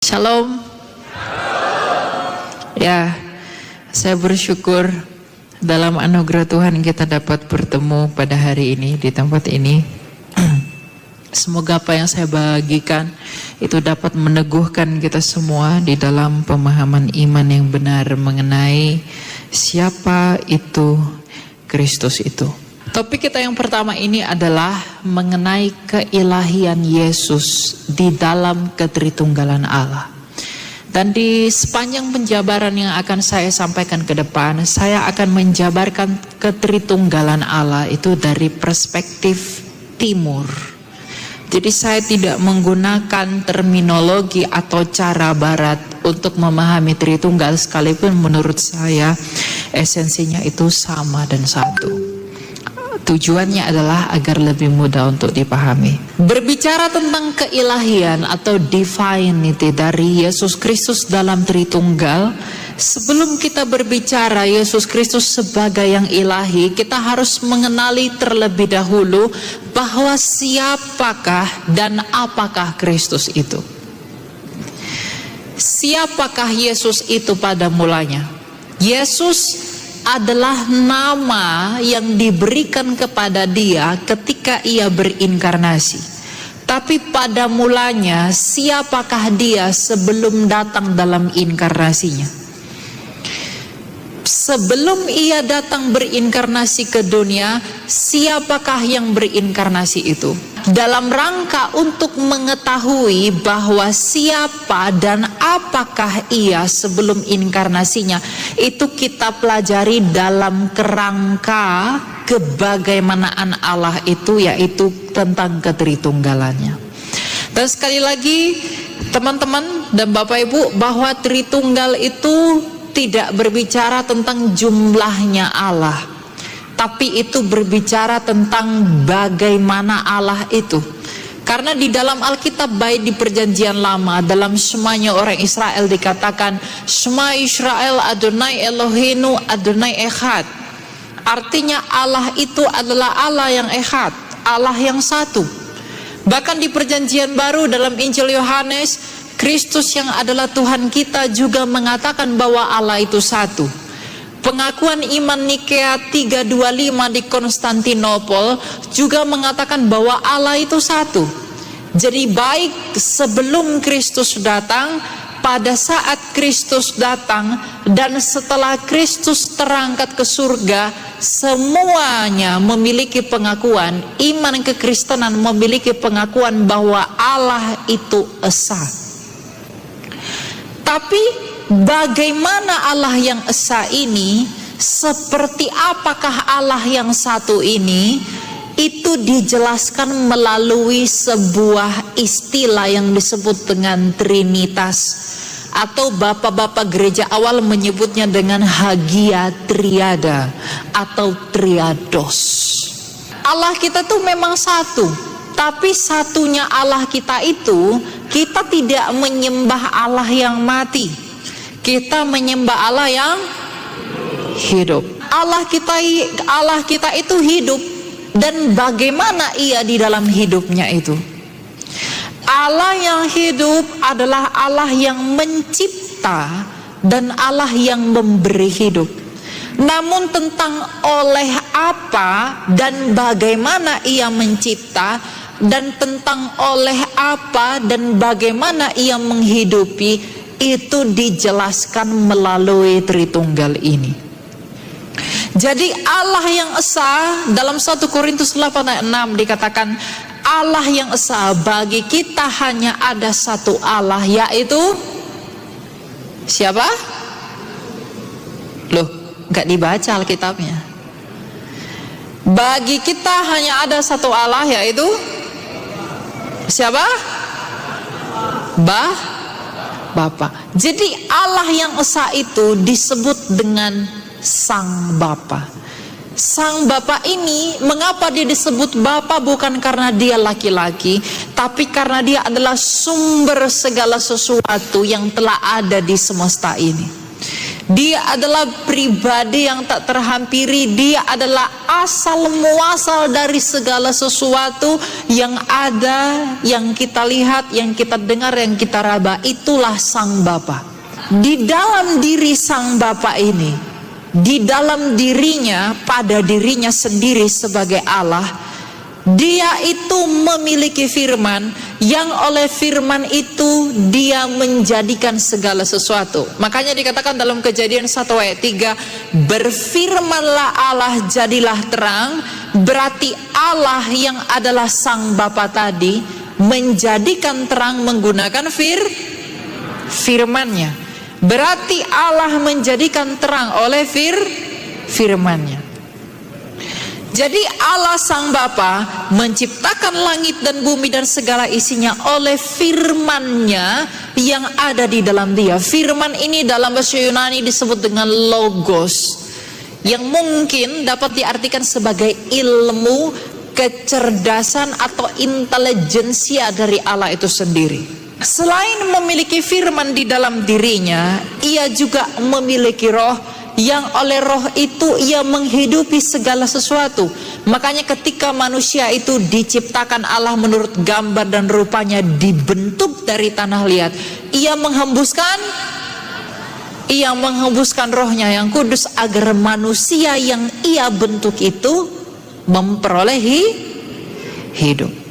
Shalom. Ya, saya bersyukur dalam anugerah Tuhan kita dapat bertemu pada hari ini di tempat ini. Semoga apa yang saya bagikan itu dapat meneguhkan kita semua di dalam pemahaman iman yang benar mengenai siapa itu Kristus itu. Topik kita yang pertama ini adalah mengenai keilahian Yesus di dalam ketritunggalan Allah. Dan di sepanjang penjabaran yang akan saya sampaikan ke depan, saya akan menjabarkan ketritunggalan Allah itu dari perspektif timur. Jadi saya tidak menggunakan terminologi atau cara barat untuk memahami Tritunggal, sekalipun menurut saya esensinya itu sama dan satu. Tujuannya adalah agar lebih mudah untuk dipahami. Berbicara tentang keilahian atau divinity dari Yesus Kristus dalam Tritunggal, sebelum kita berbicara Yesus Kristus sebagai yang ilahi, kita harus mengenali terlebih dahulu bahwa siapakah dan apakah Kristus itu. Siapakah Yesus itu pada mulanya? Yesus adalah nama yang diberikan kepada dia ketika ia berinkarnasi. Tapi pada mulanya, siapakah dia sebelum datang dalam inkarnasinya? Sebelum ia datang berinkarnasi ke dunia, siapakah yang berinkarnasi itu? Dalam rangka untuk mengetahui bahwa siapa dan apakah ia sebelum inkarnasinya, itu kita pelajari dalam kerangka kebagaimanaan Allah itu, yaitu tentang ketritunggalannya. Dan sekali lagi teman-teman dan Bapak Ibu, bahwa Tritunggal itu tidak berbicara tentang jumlahnya Allah, tapi itu berbicara tentang bagaimana Allah itu. Karena di dalam Alkitab, baik di perjanjian lama, dalam Shema-nya orang Israel dikatakan Shema Israel Adonai Eloheinu Adonai Echad. Artinya Allah itu adalah Allah yang Echad, Allah yang satu. Bahkan di perjanjian baru dalam Injil Yohanes, Kristus yang adalah Tuhan kita juga mengatakan bahwa Allah itu satu. Pengakuan iman Nikea 325 di Konstantinopel juga mengatakan bahwa Allah itu satu. Jadi baik sebelum Kristus datang, pada saat Kristus datang, dan setelah Kristus terangkat ke surga, semuanya memiliki pengakuan. Iman kekristenan memiliki pengakuan bahwa Allah itu esa. Tapi bagaimana Allah yang esa ini, seperti apakah Allah yang satu ini, itu dijelaskan melalui sebuah istilah yang disebut dengan Trinitas, atau bapak-bapak gereja awal menyebutnya dengan Hagia Triada atau Triados. Allah kita tuh memang satu, tapi satunya Allah kita itu, kita tidak menyembah Allah yang mati, kita menyembah Allah yang hidup. Allah kita itu hidup. Dan bagaimana ia di dalam hidupnya itu? Allah yang hidup adalah Allah yang mencipta dan Allah yang memberi hidup. Namun tentang oleh apa dan bagaimana ia mencipta, dan tentang oleh apa dan bagaimana ia menghidupi, itu dijelaskan melalui Tritunggal ini. Jadi Allah yang esa, dalam 1 Korintus 8 ayat 6 dikatakan Allah yang esa, bagi kita hanya ada satu Allah, yaitu siapa? Loh, gak dibaca Alkitabnya. Bagi kita hanya ada satu Allah, yaitu siapa? Bapa. Jadi Allah yang esa itu disebut dengan Sang Bapa. Sang Bapa ini, mengapa dia disebut Bapa? Bukan karena dia laki-laki, tapi karena dia adalah sumber segala sesuatu yang telah ada di semesta ini. Dia adalah pribadi yang tak terhampiri. Dia adalah asal muasal dari segala sesuatu yang ada, yang kita lihat, yang kita dengar, yang kita raba. Itulah Sang Bapa. Di dalam diri Sang Bapa ini, di dalam dirinya, pada dirinya sendiri sebagai Allah, Dia itu memiliki firman, yang oleh firman itu Dia menjadikan segala sesuatu. Makanya dikatakan dalam Kejadian 1 ayat 3, berfirmanlah Allah jadilah terang. Berarti Allah yang adalah Sang Bapa tadi menjadikan terang menggunakan firman-Nya. Berarti Allah menjadikan terang oleh firman-Nya. Jadi Allah Sang Bapa menciptakan langit dan bumi dan segala isinya oleh firman-Nya yang ada di dalam Dia. Firman ini dalam bahasa Yunani disebut dengan logos, yang mungkin dapat diartikan sebagai ilmu, kecerdasan atau intelijensia dari Allah itu sendiri. Selain memiliki firman di dalam dirinya, Ia juga memiliki roh, yang oleh roh itu Ia menghidupi segala sesuatu. Makanya ketika manusia itu diciptakan Allah menurut gambar dan rupanya, dibentuk dari tanah liat, Ia menghembuskan rohnya yang kudus agar manusia yang Ia bentuk itu memperoleh hidup.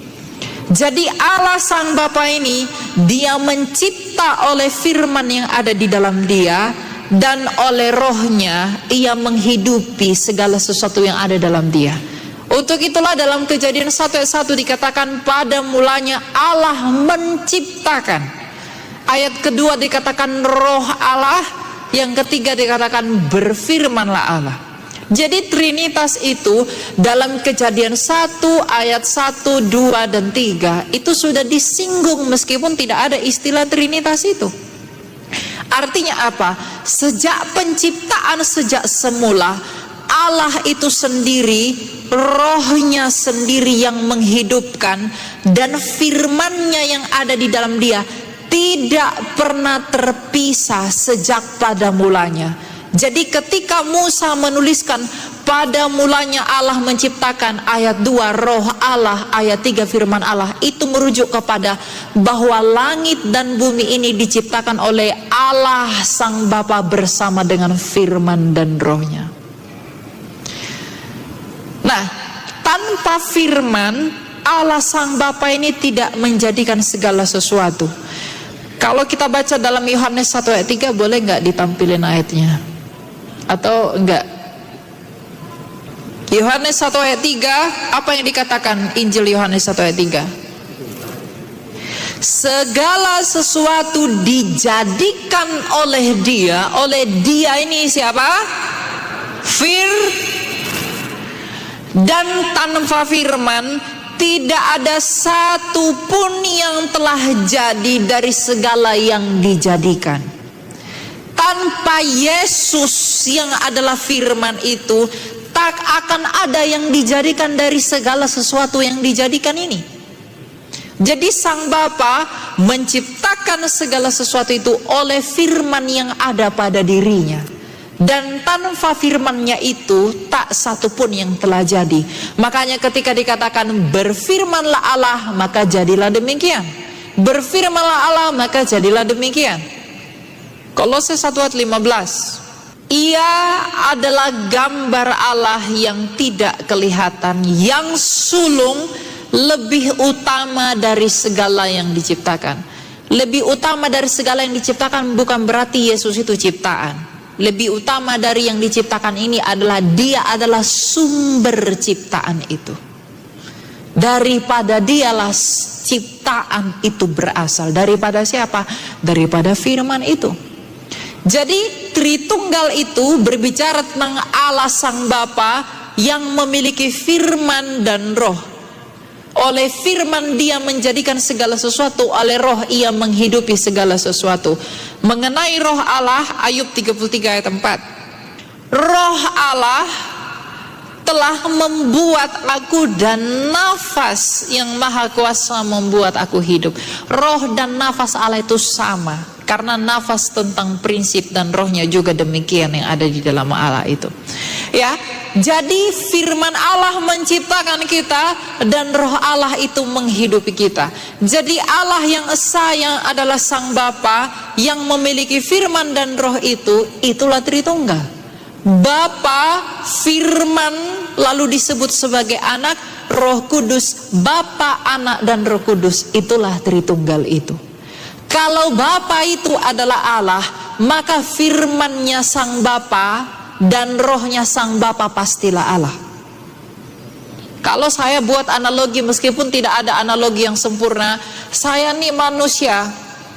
Jadi Allah Sang Bapa ini, Dia mencipta oleh firman yang ada di dalam Dia, dan oleh rohnya Ia menghidupi segala sesuatu yang ada dalam Dia. Untuk itulah dalam Kejadian 1 ayat 1 dikatakan pada mulanya Allah menciptakan. Ayat kedua dikatakan roh Allah. Yang ketiga dikatakan berfirmanlah Allah. Jadi Trinitas itu dalam Kejadian 1 ayat 1, 2, dan 3 itu sudah disinggung meskipun tidak ada istilah Trinitas itu. Artinya apa? Sejak penciptaan, sejak semula, Allah itu sendiri, rohnya sendiri yang menghidupkan, dan firman-Nya yang ada di dalam Dia tidak pernah terpisah sejak pada mulanya. Jadi ketika Musa menuliskan pada mulanya Allah menciptakan, ayat 2 roh Allah, ayat 3 firman Allah, itu merujuk kepada bahwa langit dan bumi ini diciptakan oleh Allah Sang Bapa bersama dengan firman dan rohnya. Nah, tanpa firman Allah Sang Bapa ini tidak menjadikan segala sesuatu. Kalau kita baca dalam Yohanes 1 ayat 3, boleh nggak ditampilin ayatnya? Atau enggak? Yohanes 1 ayat 3, apa yang dikatakan Injil Yohanes 1 ayat 3? Segala sesuatu dijadikan oleh Dia. Oleh Dia ini siapa? Dan tanpa firman tidak ada satu pun yang telah jadi dari segala yang dijadikan. Tanpa Yesus yang adalah firman itu, tak akan ada yang dijadikan dari segala sesuatu yang dijadikan ini. Jadi Sang Bapa menciptakan segala sesuatu itu oleh firman yang ada pada dirinya. Dan tanpa firman-Nya itu tak satu pun yang telah jadi. Makanya ketika dikatakan berfirmanlah Allah, maka jadilah demikian. Berfirmanlah Allah, maka jadilah demikian. Kolose 1 ayat 15. Ia adalah gambar Allah yang tidak kelihatan, yang sulung, lebih utama dari segala yang diciptakan. Lebih utama dari segala yang diciptakan bukan berarti Yesus itu ciptaan. Lebih utama dari yang diciptakan ini adalah Dia adalah sumber ciptaan itu. Daripada Dialah ciptaan itu berasal. Daripada siapa? Daripada firman itu. Jadi Tritunggal itu berbicara tentang Allah Sang Bapa yang memiliki firman dan roh. Oleh firman Dia menjadikan segala sesuatu, oleh roh Ia menghidupi segala sesuatu. Mengenai roh Allah, Ayub 33 ayat 4. Roh Allah telah membuat aku dan nafas yang maha kuasa membuat aku hidup. Roh dan nafas Allah itu sama. Karena nafas tentang prinsip dan rohnya juga demikian yang ada di dalam Allah itu. Ya, jadi firman Allah menciptakan kita dan roh Allah itu menghidupi kita. Jadi Allah yang esa, yang adalah Sang Bapa, yang memiliki firman dan roh itu, itulah Tritunggal. Bapa, firman, lalu disebut sebagai anak, Roh Kudus, Bapa, Anak, dan Roh Kudus, itulah Tritunggal itu. Kalau Bapa itu adalah Allah, maka firmannya Sang Bapa dan rohnya Sang Bapa pastilah Allah. Kalau saya buat analogi, meskipun tidak ada analogi yang sempurna, saya nih manusia,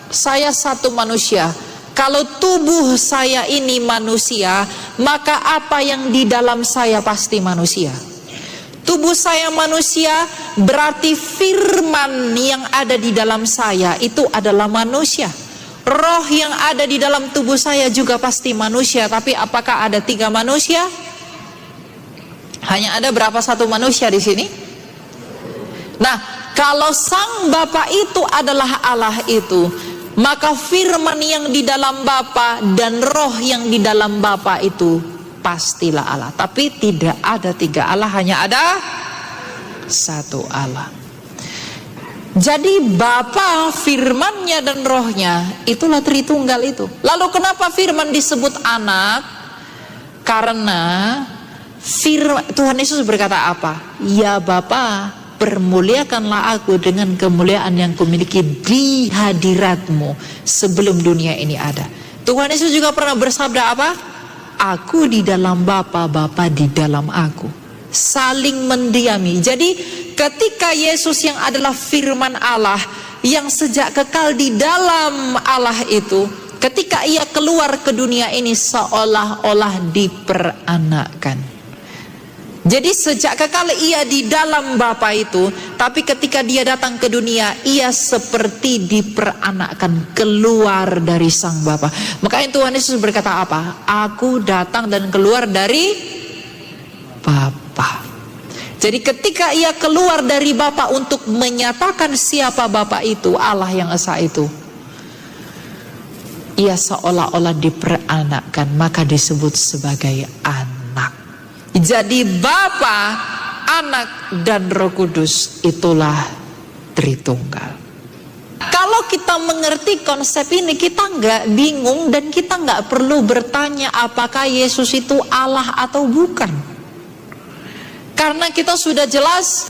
saya satu manusia. Kalau tubuh saya ini manusia, maka apa yang di dalam saya pasti manusia. Tubuh saya manusia, berarti firman yang ada di dalam saya itu adalah manusia. Roh yang ada di dalam tubuh saya juga pasti manusia. Tapi apakah ada 3 manusia? Hanya ada berapa satu manusia di sini? Nah, kalau Sang Bapa itu adalah Allah itu, maka firman yang di dalam Bapa dan roh yang di dalam Bapa itu pastilah Allah. Tapi tidak ada 3 Allah, hanya ada 1 Allah. Jadi Bapa, firmannya dan rohnya, itulah Tritunggal itu. Lalu kenapa firman disebut anak? Karena Tuhan Yesus berkata apa? Ya Bapa, permuliakanlah aku dengan kemuliaan yang kumiliki di hadiratmu sebelum dunia ini ada. Tuhan Yesus juga pernah bersabda apa? Aku di dalam Bapa, Bapa di dalam aku. Saling mendiami. Jadi ketika Yesus yang adalah firman Allah, yang sejak kekal di dalam Allah itu, ketika ia keluar ke dunia ini seolah-olah diperanakkan. Jadi sejak kekal ia di dalam Bapa itu, tapi ketika dia datang ke dunia, ia seperti diperanakkan, keluar dari Sang Bapa. Makanya Tuhan Yesus berkata apa? Aku datang dan keluar dari Bapa. Jadi ketika ia keluar dari Bapa untuk menyatakan siapa Bapa itu, Allah yang esa itu, ia seolah-olah diperanakkan, maka disebut sebagai anak. Jadi Bapa, Anak, dan Roh Kudus itulah Tritunggal. Kalau kita mengerti konsep ini, kita nggak bingung dan kita nggak perlu bertanya apakah Yesus itu Allah atau bukan. Karena kita sudah jelas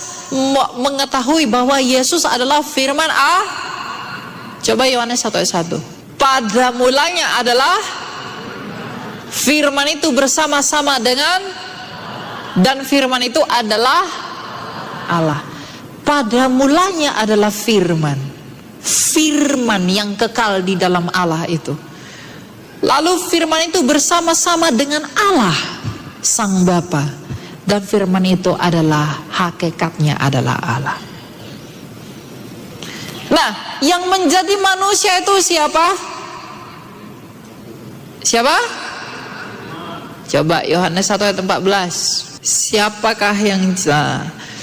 mengetahui bahwa Yesus adalah firman Allah. Coba Yohanes 1:1. Pada mulanya adalah firman itu bersama-sama dengan, dan firman itu adalah Allah. Pada mulanya adalah firman. Firman yang kekal di dalam Allah itu. Lalu firman itu bersama-sama dengan Allah, Sang Bapa. Dan firman itu adalah hakikatnya adalah Allah. Nah, yang menjadi manusia itu siapa? Siapa? Coba Yohanes 1:14. Siapakah yang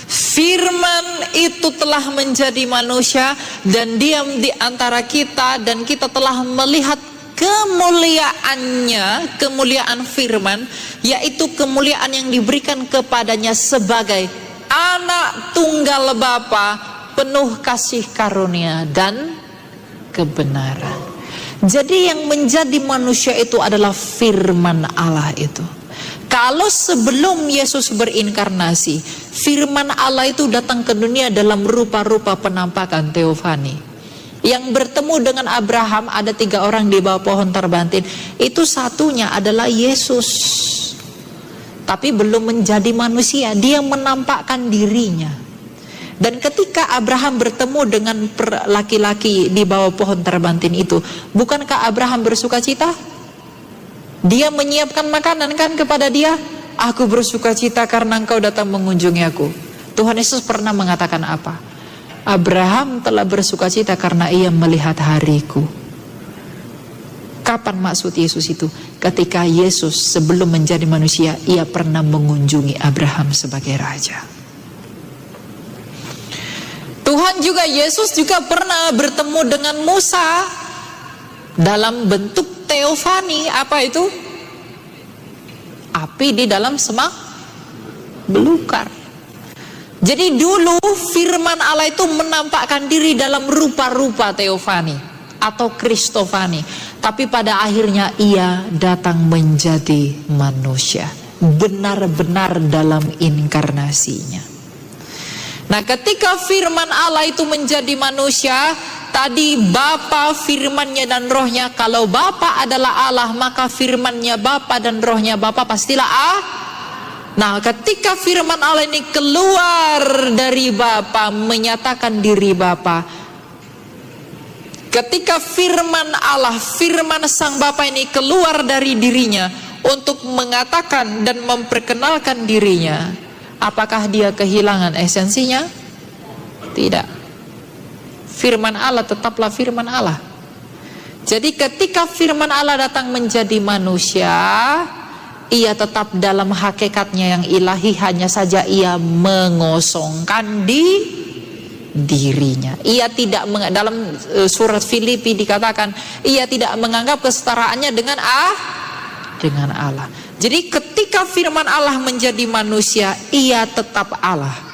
firman itu telah menjadi manusia dan diam di antara kita, dan kita telah melihat kemuliaannya, kemuliaan firman, yaitu kemuliaan yang diberikan kepadanya sebagai anak tunggal Bapa, penuh kasih karunia dan kebenaran. Jadi yang menjadi manusia itu adalah firman Allah itu. Kalau sebelum Yesus berinkarnasi, firman Allah itu datang ke dunia dalam rupa-rupa penampakan teofani. Yang bertemu dengan Abraham, ada 3 orang di bawah pohon terbantin. Itu satunya adalah Yesus. Tapi belum menjadi manusia, dia menampakkan dirinya. Dan ketika Abraham bertemu dengan laki-laki di bawah pohon terbantin itu, bukankah Abraham bersuka cita? Dia menyiapkan makanan kan kepada dia. Aku bersuka cita karena engkau datang mengunjungi aku. Tuhan Yesus pernah mengatakan apa? Abraham telah bersuka cita karena ia melihat hariku. Kapan maksud Yesus itu? Ketika Yesus sebelum menjadi manusia, ia pernah mengunjungi Abraham sebagai raja. Tuhan juga, Yesus juga pernah bertemu dengan Musa. dalam bentuk teofani. Apa itu? Api di dalam semak belukar. Jadi dulu firman Allah itu menampakkan diri dalam rupa-rupa teofani atau kristofani, tapi pada akhirnya ia datang menjadi manusia, benar-benar dalam inkarnasinya. Nah, ketika firman Allah itu menjadi manusia, tadi Bapa, firman-Nya dan Roh-Nya. Kalau Bapa adalah Allah, maka firman-Nya Bapa dan Roh-Nya Bapa pastilah Allah. Nah, ketika firman Allah ini keluar dari Bapa, menyatakan diri Bapa. Ketika firman Allah, firman Sang Bapa ini keluar dari dirinya untuk mengatakan dan memperkenalkan dirinya, apakah dia kehilangan esensinya? Tidak. Firman Allah tetaplah firman Allah. Jadi ketika firman Allah datang menjadi manusia, ia tetap dalam hakikatnya yang ilahi, hanya saja ia mengosongkan dirinya. Ia tidak dalam surat Filipi dikatakan, ia tidak menganggap kesetaraannya dengan Allah. Jadi ketika firman Allah menjadi manusia, ia tetap Allah.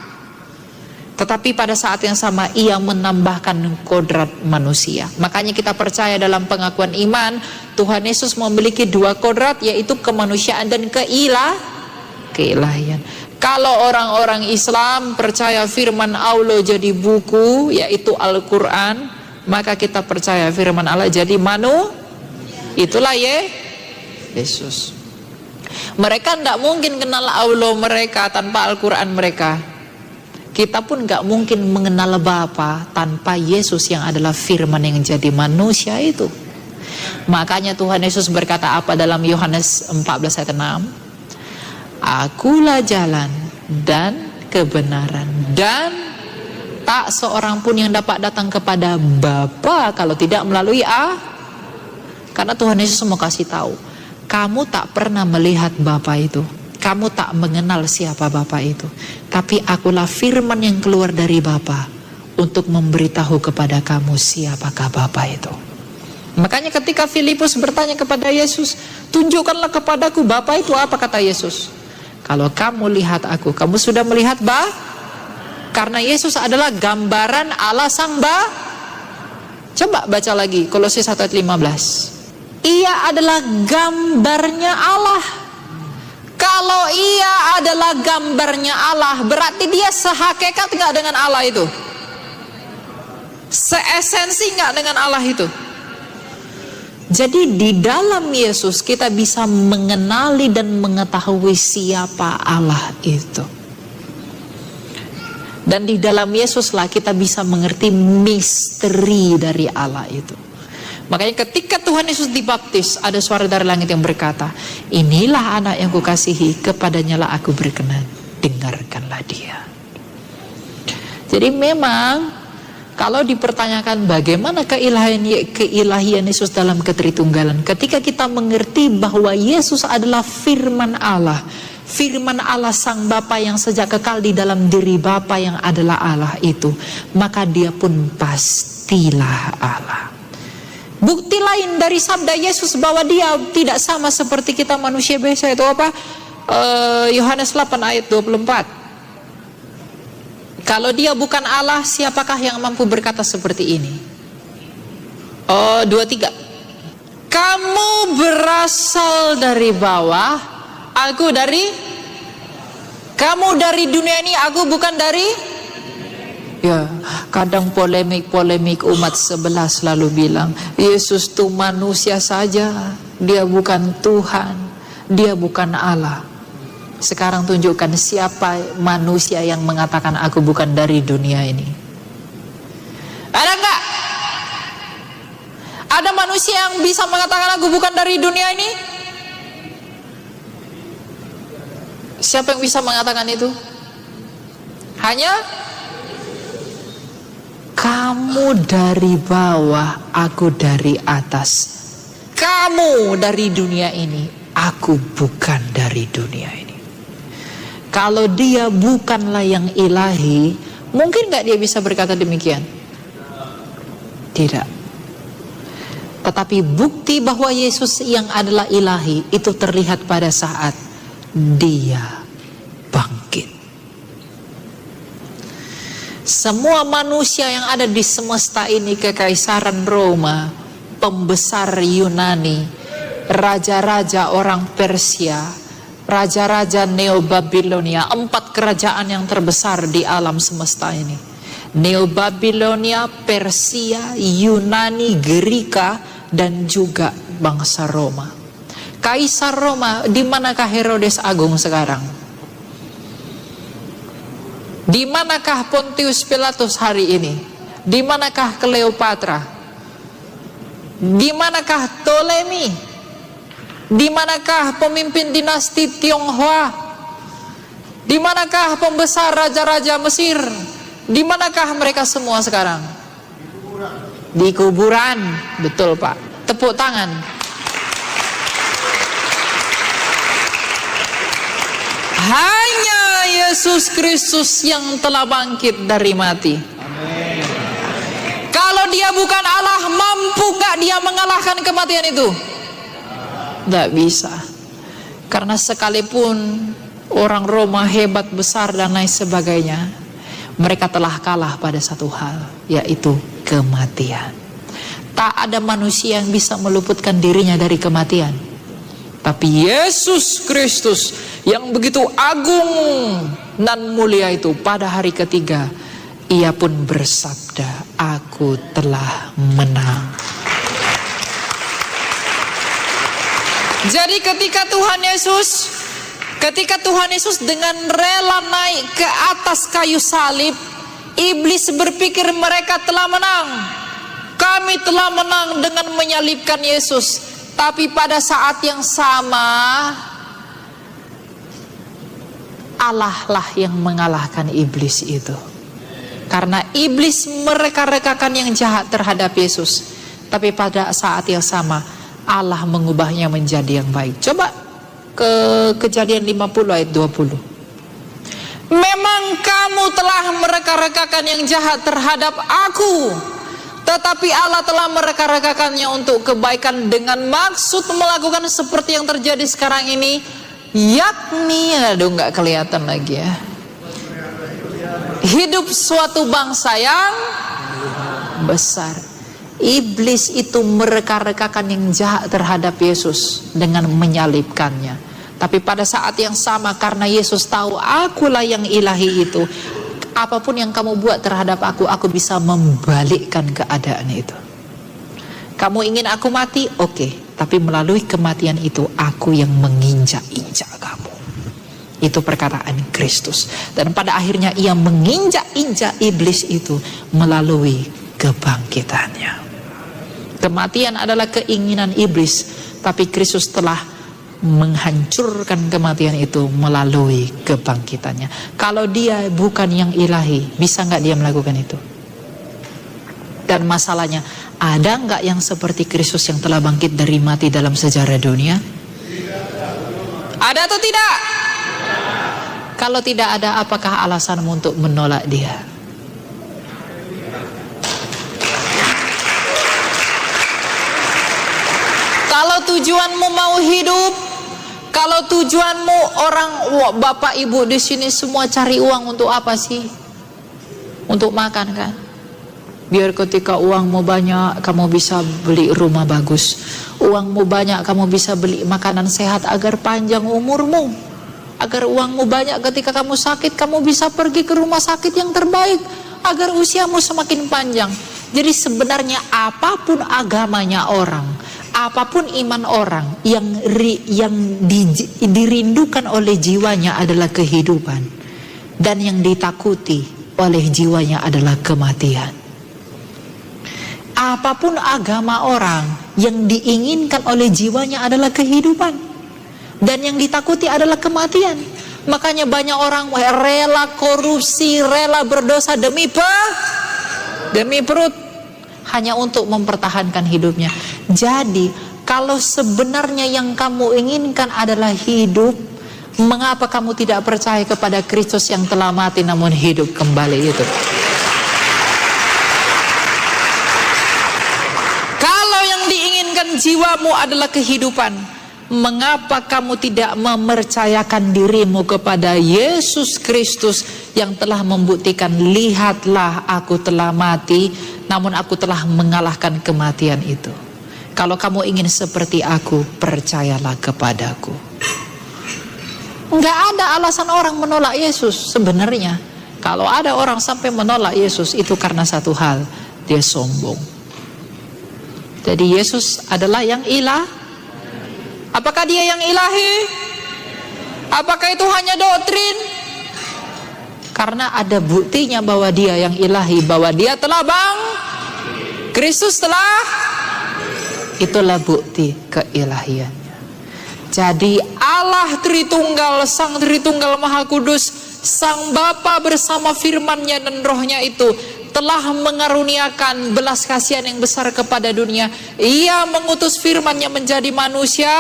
Tetapi pada saat yang sama ia menambahkan kodrat manusia. Makanya kita percaya dalam pengakuan iman, Tuhan Yesus memiliki dua kodrat, yaitu kemanusiaan dan keilahian. Kalau orang-orang Islam percaya firman Allah jadi buku, yaitu Al-Quran, maka kita percaya firman Allah jadi itulah Yesus. Mereka tidak mungkin kenal Allah mereka tanpa Al-Quran mereka. Kita pun gak mungkin mengenal Bapa tanpa Yesus yang adalah firman yang jadi manusia itu. Makanya Tuhan Yesus berkata apa dalam Yohanes 14 ayat 6? Akulah jalan dan kebenaran, dan tak seorang pun yang dapat datang kepada Bapa kalau tidak melalui Karena Tuhan Yesus mau kasih tahu, kamu tak pernah melihat Bapa itu, kamu tak mengenal siapa Bapa itu, tapi akulah firman yang keluar dari Bapa untuk memberitahu kepada kamu siapakah Bapa itu. Makanya ketika Filipus bertanya kepada Yesus, tunjukkanlah kepadaku Bapa itu apa, kata Yesus. Kalau kamu lihat aku, kamu sudah melihat Karena Yesus adalah gambaran Allah Sang Bapa. Coba baca lagi Kolose 1 ayat 15. Ia adalah gambarnya Allah. Kalau ia adalah gambarnya Allah, berarti dia sehakikat nggak dengan Allah itu? Seesensi nggak dengan Allah itu? Jadi di dalam Yesus kita bisa mengenali dan mengetahui siapa Allah itu. Dan di dalam Yesuslah kita bisa mengerti misteri dari Allah itu. Makanya ketika Tuhan Yesus dibaptis, ada suara dari langit yang berkata, inilah anak yang kukasihi, kepadanya lah aku berkenan, dengarkanlah dia. Jadi memang kalau dipertanyakan bagaimana keilahian Yesus dalam ketritunggalan, ketika kita mengerti bahwa Yesus adalah firman Allah Sang Bapa yang sejak kekal di dalam diri Bapa yang adalah Allah itu, maka dia pun pastilah Allah. Bukti lain dari sabda Yesus bahwa dia tidak sama seperti kita manusia biasa itu apa? Yohanes 8 ayat 24. Kalau dia bukan Allah, siapakah yang mampu berkata seperti ini? 23. Kamu berasal dari bawah, aku kamu dari dunia ini, aku bukan dari. Ya, kadang polemik umat sebelah selalu bilang, Yesus itu manusia saja, dia bukan Tuhan, dia bukan Allah. Sekarang tunjukkan siapa manusia yang mengatakan aku bukan dari dunia ini. Ada enggak? Ada manusia yang bisa mengatakan aku bukan dari dunia ini? Siapa yang bisa mengatakan itu? Hanya kamu dari bawah, aku dari atas. Kamu dari dunia ini, aku bukan dari dunia ini. Kalau dia bukanlah yang ilahi, mungkin gak dia bisa berkata demikian? Tidak. Tetapi bukti bahwa Yesus yang adalah ilahi itu terlihat pada saat dia bangkit. Semua manusia yang ada di semesta ini, kekaisaran Roma, pembesar Yunani, raja-raja orang Persia, raja-raja Neo-Babilonia, 4 kerajaan yang terbesar di alam semesta ini. Neo-Babilonia, Persia, Yunani, Gerika, dan juga bangsa Roma. Kaisar Roma, di manakah Herodes Agung sekarang? Di manakah Pontius Pilatus hari ini? Di manakah Cleopatra? Di manakah Ptolemy? Di manakah pemimpin dinasti Tionghoa? Di manakah pembesar raja-raja Mesir? Di manakah mereka semua sekarang? Di kuburan. Betul, Pak. Tepuk tangan. Hanya Yesus Kristus yang telah bangkit dari mati. Amin. Kalau dia bukan Allah, mampu gak dia mengalahkan kematian itu? Gak bisa. Karena sekalipun orang Roma hebat, besar, dan lain sebagainya, mereka telah kalah pada satu hal, yaitu kematian. Tak ada manusia yang bisa meluputkan dirinya dari kematian. Tapi Yesus Kristus yang begitu agung dan mulia itu, pada hari ketiga ia pun bersabda, aku telah menang. Jadi ketika Tuhan Yesus dengan rela naik ke atas kayu salib, iblis berpikir mereka telah menang. Kami telah menang dengan menyalibkan Yesus. Tapi pada saat yang sama, Allah lah yang mengalahkan iblis itu. Karena iblis mereka-rekakan yang jahat terhadap Yesus. Tapi pada saat yang sama, Allah mengubahnya menjadi yang baik. Coba ke Kejadian 50 ayat 20. Memang kamu telah mereka-rekakan yang jahat terhadap aku, tetapi Allah telah mereka-rekakannya untuk kebaikan dengan maksud melakukan seperti yang terjadi sekarang ini, yakni, aduh nggak kelihatan lagi ya, hidup suatu bangsa yang besar. Iblis itu mereka-rekakan yang jahat terhadap Yesus dengan menyalibkannya. Tapi pada saat yang sama, karena Yesus tahu akulah yang ilahi itu, apapun yang kamu buat terhadap aku bisa membalikkan keadaan itu. Kamu ingin aku mati? Oke. Tapi melalui kematian itu, aku yang menginjak-injak kamu. Itu perkataan Kristus. Dan pada akhirnya ia menginjak-injak iblis itu melalui kebangkitannya. Kematian adalah keinginan iblis, tapi Kristus telah menghancurkan kematian itu melalui kebangkitannya. Kalau dia bukan yang ilahi, bisa nggak dia melakukan itu? Dan masalahnya, ada nggak yang seperti Kristus yang telah bangkit dari mati dalam sejarah dunia? Ada atau tidak? Kalau tidak ada, apakah alasanmu untuk menolak dia? Kalau tujuanmu mau hidup, kalau tujuanmu orang, bapak ibu di sini semua cari uang untuk apa sih? Untuk makan kan? Biar ketika uangmu banyak, kamu bisa beli rumah bagus. Uangmu banyak, kamu bisa beli makanan sehat agar panjang umurmu. Agar uangmu banyak, ketika kamu sakit, kamu bisa pergi ke rumah sakit yang terbaik. Agar usiamu semakin panjang. Jadi sebenarnya apapun agamanya orang, apapun iman orang, yang dirindukan oleh jiwanya adalah kehidupan, dan yang ditakuti oleh jiwanya adalah kematian. Apapun agama orang, yang diinginkan oleh jiwanya adalah kehidupan, dan yang ditakuti adalah kematian. Makanya banyak orang rela korupsi, rela berdosa demi perut, hanya untuk mempertahankan hidupnya. Jadi kalau sebenarnya yang kamu inginkan adalah hidup, mengapa kamu tidak percaya kepada Kristus yang telah mati namun hidup kembali itu? Kalau yang diinginkan jiwamu adalah kehidupan, mengapa kamu tidak mempercayakan dirimu kepada Yesus Kristus yang telah membuktikan, lihatlah aku telah mati, namun aku telah mengalahkan kematian itu. Kalau kamu ingin seperti aku, percayalah kepadaku. Enggak ada alasan orang menolak Yesus sebenarnya. Kalau ada orang sampai menolak Yesus, itu karena satu hal, dia sombong. Jadi Yesus adalah yang ilah. Apakah dia yang ilahi? Apakah itu hanya doktrin? Karena ada buktinya bahwa dia yang ilahi, bahwa dia telah Kristus telah, itulah bukti keilahiannya. Jadi Allah Tritunggal, Sang Tritunggal Maha Kudus, Sang Bapa bersama firman-Nya dan Roh-Nya itu telah mengaruniakan belas kasihan yang besar kepada dunia. Ia mengutus firman-Nya menjadi manusia,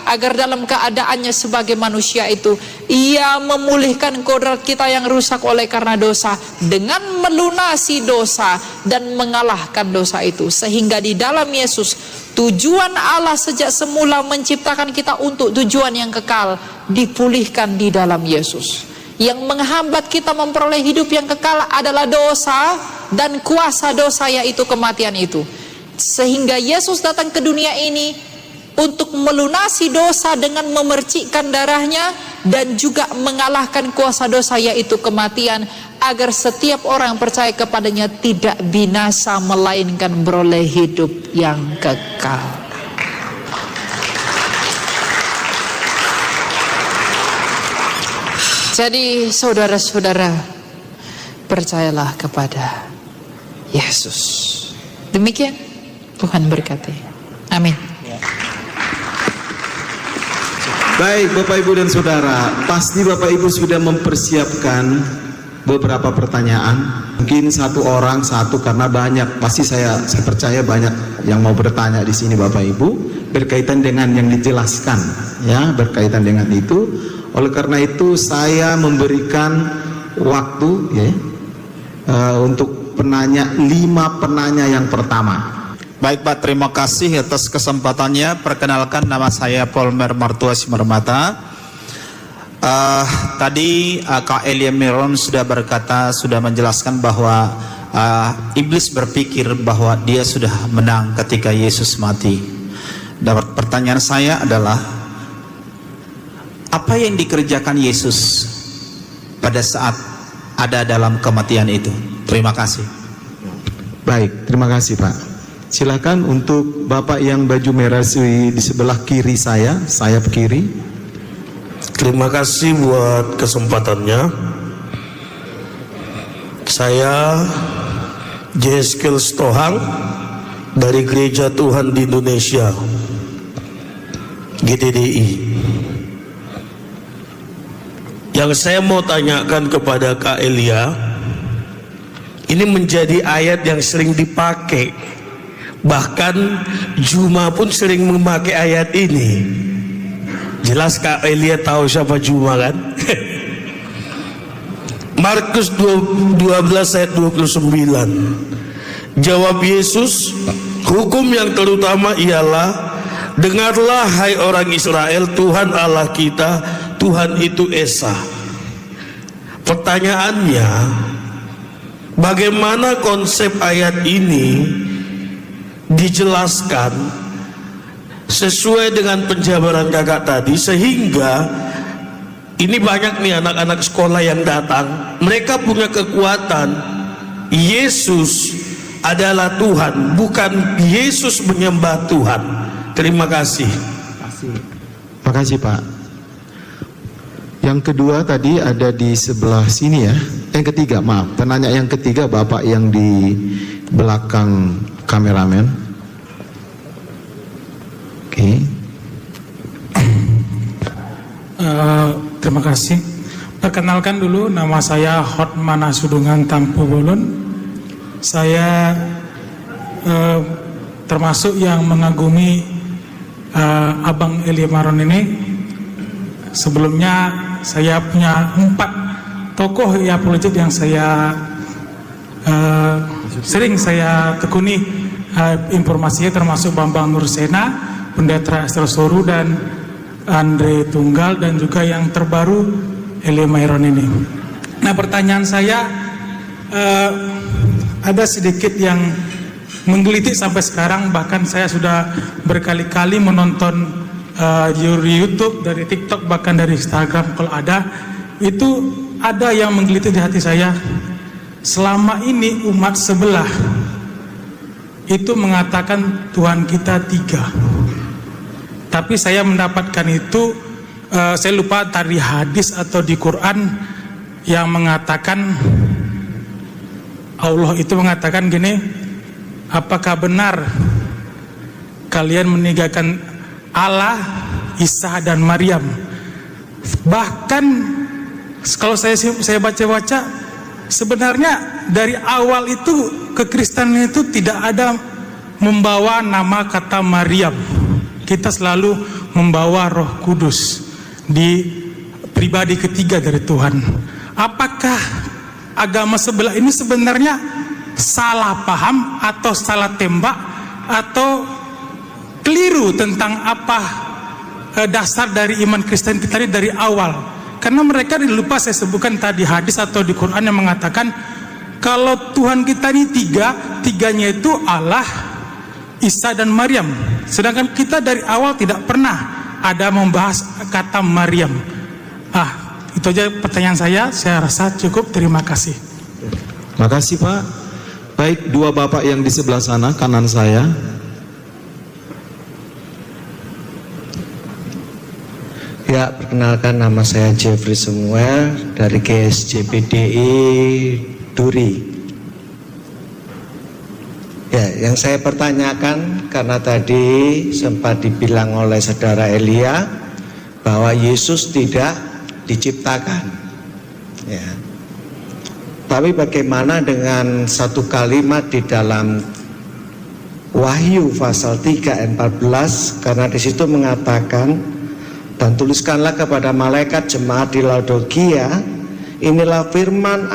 agar dalam keadaannya sebagai manusia itu Ia memulihkan kodrat kita yang rusak oleh karena dosa, dengan melunasi dosa dan mengalahkan dosa itu. Sehingga di dalam Yesus, tujuan Allah sejak semula menciptakan kita untuk tujuan yang kekal dipulihkan di dalam Yesus. Yang menghambat kita memperoleh hidup yang kekal adalah dosa dan kuasa dosa, yaitu kematian itu. Sehingga Yesus datang ke dunia ini untuk melunasi dosa dengan memercikkan darahnya, dan juga mengalahkan kuasa dosa, yaitu kematian, agar setiap orang yang percaya kepadanya tidak binasa, melainkan beroleh hidup yang kekal. Jadi saudara-saudara, percayalah kepada Yesus. Demikian, Tuhan berkati. Amin. Baik Bapak Ibu dan Saudara, pasti Bapak Ibu sudah mempersiapkan beberapa pertanyaan. Mungkin satu orang satu, karena banyak, pasti saya percaya banyak yang mau bertanya di sini Bapak Ibu, berkaitan dengan yang dijelaskan, ya, berkaitan dengan itu. Oleh karena itu saya memberikan waktu, ya, untuk penanya, 5 penanya yang pertama. Baik Pak, terima kasih atas kesempatannya. Perkenalkan, nama saya Polmer Martua Simarmata. Tadi Kak Elia Miron sudah berkata, sudah menjelaskan bahwa iblis berpikir bahwa dia sudah menang ketika Yesus mati. Dan pertanyaan saya adalah, apa yang dikerjakan Yesus pada saat ada dalam kematian itu? Terima kasih. Baik, terima kasih Pak. Silakan untuk Bapak yang baju merah di sebelah kiri saya, sayap kiri. Terima kasih buat kesempatannya. Saya Jeskel Stohang dari Gereja Tuhan di Indonesia, GTDI. Yang saya mau tanyakan kepada Kak Elia, ini menjadi ayat yang sering dipakai, bahkan Juma pun sering memakai ayat ini. Jelas Kak Elia tahu siapa Juma kan? Markus 12 ayat 29. Jawab Yesus, hukum yang terutama ialah, dengarlah hai orang Israel, Tuhan Allah kita, Tuhan itu Esa. Pertanyaannya, bagaimana konsep ayat ini dijelaskan sesuai dengan penjabaran kakak tadi, sehingga ini banyak nih anak-anak sekolah yang datang, mereka punya kekuatan Yesus adalah Tuhan, bukan Yesus menyembah Tuhan. Terima kasih. Terima kasih Pak. Yang kedua tadi ada di sebelah sini ya. Yang ketiga, maaf, penanya yang ketiga Bapak yang di belakang kameramen. Oke. Terima kasih. Perkenalkan dulu, nama saya Hotmana Sudungan Tampu Bolon. Saya termasuk yang mengagumi Abang Elia Maron ini. Sebelumnya saya punya 4 tokoh ya apologet yang saya sering saya tekuni informasinya, termasuk Bambang Nursena, Pendeta Esther Soru dan Andre Tunggal, dan juga yang terbaru Elia Myron ini. Nah, pertanyaan saya ada sedikit yang menggelitik sampai sekarang. Bahkan saya sudah berkali-kali menonton dari YouTube, dari TikTok, bahkan dari Instagram kalau ada. Itu ada yang menggelitik di hati saya. Selama ini umat sebelah itu mengatakan Tuhan kita 3. Tapi saya mendapatkan itu, saya lupa tadi hadis atau di Quran yang mengatakan, Allah itu mengatakan gini, apakah benar kalian meninggalkan Allah, Isa dan Maryam? Bahkan kalau saya baca-baca, sebenarnya dari awal itu kekristenan itu tidak ada membawa nama kata Maryam. Kita selalu membawa Roh Kudus di pribadi ketiga dari Tuhan. Apakah agama sebelah ini sebenarnya salah paham atau salah tembak atau keliru tentang apa dasar dari iman Kristen kita dari awal? Karena mereka lupa saya sebutkan tadi hadis atau di Quran yang mengatakan kalau Tuhan kita ini 3, 3-nya itu Allah, Isa dan Maryam. Sedangkan kita dari awal tidak pernah ada membahas kata Maryam. Itu aja pertanyaan saya rasa cukup. Terima kasih. Makasih Pak. Baik, dua bapak yang di sebelah sana, kanan saya. Ya, perkenalkan, nama saya Jeffrey Samuel dari GSJPDI Duri. Ya, yang saya pertanyakan, karena tadi sempat dibilang oleh saudara Elia bahwa Yesus tidak diciptakan, ya. Tapi bagaimana dengan satu kalimat di dalam Wahyu pasal 3 ayat 14, karena di situ mengatakan, dan tuliskanlah kepada malaikat jemaat di Laodikia, inilah firman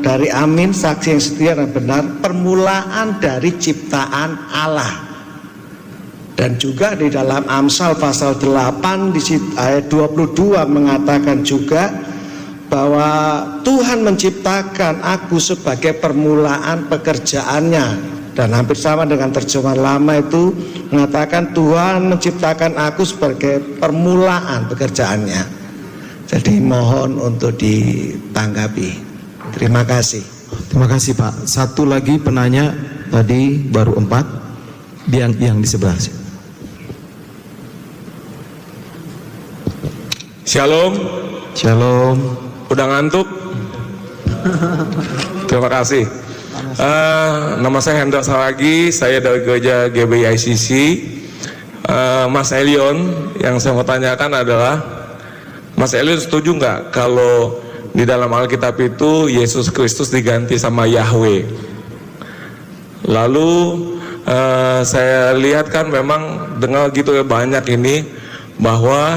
dari Amin, saksi yang setia dan benar, permulaan dari ciptaan Allah. Dan juga di dalam Amsal pasal 8 di ayat 22 mengatakan juga bahwa Tuhan menciptakan aku sebagai permulaan pekerjaannya. Dan hampir sama dengan terjemahan lama itu mengatakan Tuhan menciptakan aku sebagai permulaan pekerjaannya. Jadi mohon untuk ditanggapi. Terima kasih. Terima kasih Pak. Satu lagi penanya tadi baru 4, yang di sebelah. Shalom. Shalom. Udah ngantuk? Terima kasih. Nama saya Hendra Saragi, saya dari gereja GBI ICC. Mas Elion, yang saya mau tanyakan adalah, Mas Elion setuju nggak kalau di dalam Alkitab itu Yesus Kristus diganti sama Yahweh? Lalu saya lihat kan memang dengar gitu ya banyak ini bahwa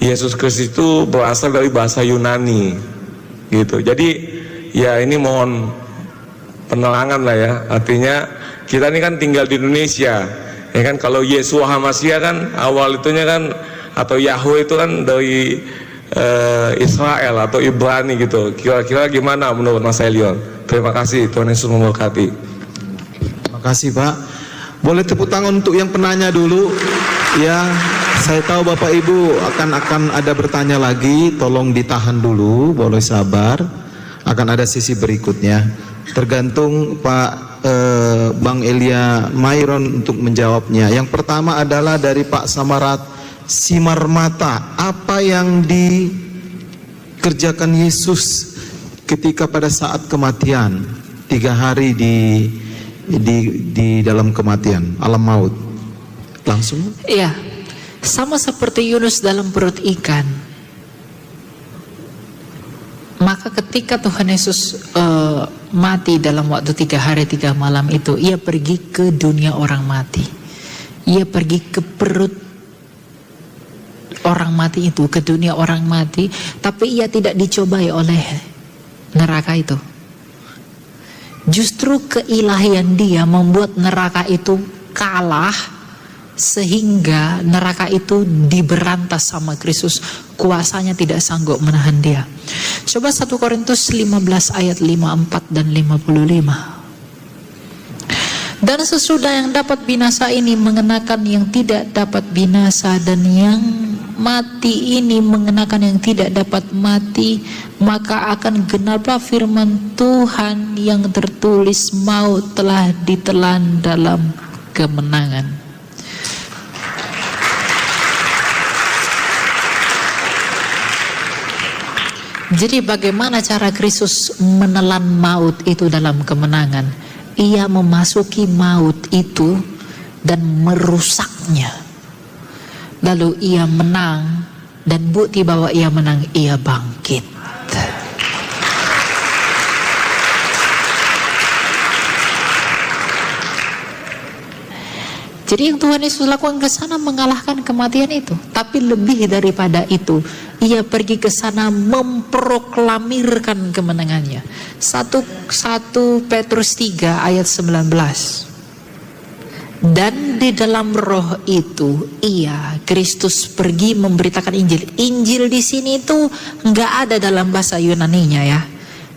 Yesus Kristus itu berasal dari bahasa Yunani gitu. Jadi ya ini mohon penerangan lah ya. Artinya kita ini kan tinggal di Indonesia, ya kan. Kalau Yeshua HaMashiach kan awal itunya kan, atau Yahweh itu kan dari Israel atau Ibrani gitu. Kira-kira gimana menurut Mas Elion? Terima kasih, Tuhan Yesus memberkati. Terima kasih Pak. Boleh tepuk tangan untuk yang penanya dulu. Ya, saya tahu Bapak Ibu akan ada bertanya lagi. Tolong ditahan dulu, boleh sabar. Akan ada sesi berikutnya. Tergantung Pak Bang Elia Myron untuk menjawabnya. Yang pertama adalah dari Pak Samarat Simarmata. Apa yang dikerjakan Yesus ketika pada saat kematian, 3 hari di dalam kematian, alam maut? Langsung? Iya, sama seperti Yunus dalam perut ikan. Maka ketika Tuhan Yesus mati dalam waktu 3 hari 3 malam itu, ia pergi ke dunia orang mati. Ia pergi ke perut orang mati itu, ke dunia orang mati, tapi ia tidak dicobai oleh neraka itu. Justru keilahian dia membuat neraka itu kalah, sehingga neraka itu diberantas sama Kristus. Kuasanya tidak sanggup menahan dia. Coba 1 Korintus 15 ayat 54 dan 55. Dan sesudah yang dapat binasa ini mengenakan yang tidak dapat binasa, dan yang mati ini mengenakan yang tidak dapat mati, maka akan genaplah firman Tuhan yang tertulis, maut telah ditelan dalam kemenangan. Jadi bagaimana cara Kristus menelan maut itu dalam kemenangan? Ia memasuki maut itu dan merusaknya. Lalu ia menang, dan bukti bahwa ia menang, ia bangkit. Jadi yang Tuhan Yesus lakukan ke sana mengalahkan kematian itu. Tapi lebih daripada itu, ia pergi ke sana memproklamirkan kemenangannya. 1 Petrus 3 ayat 19. Dan di dalam roh itu ia, Kristus, pergi memberitakan Injil. Injil di sini itu nggak ada dalam bahasa Yunaninya ya.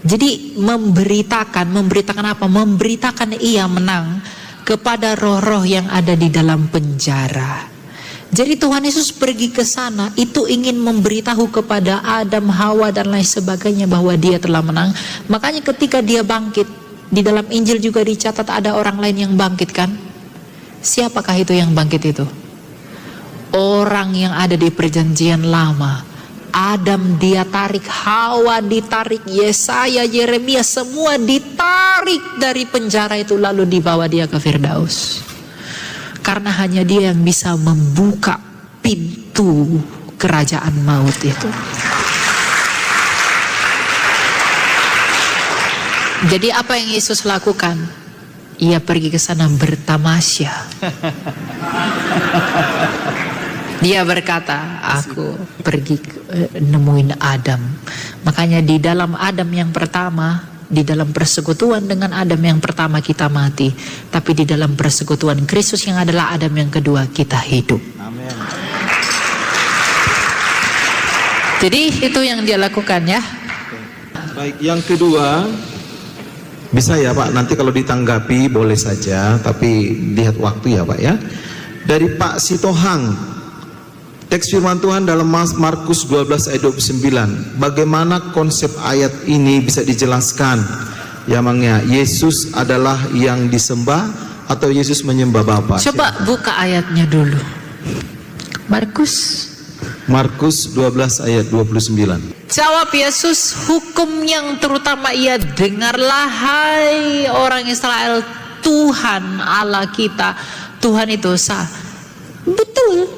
Jadi memberitakan apa? Memberitakan ia menang kepada roh-roh yang ada di dalam penjara. Jadi Tuhan Yesus pergi ke sana itu ingin memberitahu kepada Adam, Hawa dan lain sebagainya bahwa dia telah menang. Makanya ketika dia bangkit, di dalam Injil juga dicatat ada orang lain yang bangkit kan? Siapakah itu yang bangkit itu? Orang yang ada di perjanjian lama. Adam dia tarik, Hawa ditarik, Yesaya, Yeremia semua ditarik dari penjara itu, lalu dibawa dia ke Firdaus. Karena hanya dia yang bisa membuka pintu kerajaan maut itu. Jadi apa yang Yesus lakukan? Ia pergi ke sana bertamasya. Dia berkata, aku pergi nemuin Adam. Makanya di dalam Adam yang pertama, di dalam persekutuan dengan Adam yang pertama kita mati, tapi di dalam persekutuan Kristus yang adalah Adam yang kedua kita hidup. Amin. Jadi itu yang dia lakukan ya. Baik, yang kedua, bisa ya Pak, nanti kalau ditanggapi boleh saja, tapi lihat waktu ya Pak ya. Dari Pak Sitohang, teks firman Tuhan dalam Markus 12 ayat 29. Bagaimana konsep ayat ini bisa dijelaskan? Ya Mangnya, Yesus adalah yang disembah atau Yesus menyembah Bapa? Coba buka ayatnya dulu. Markus 12 ayat 29. Jawab Yesus, hukum yang terutama ia dengarlah hai orang Israel, Tuhan Allah kita, Tuhan itu esa. Betul.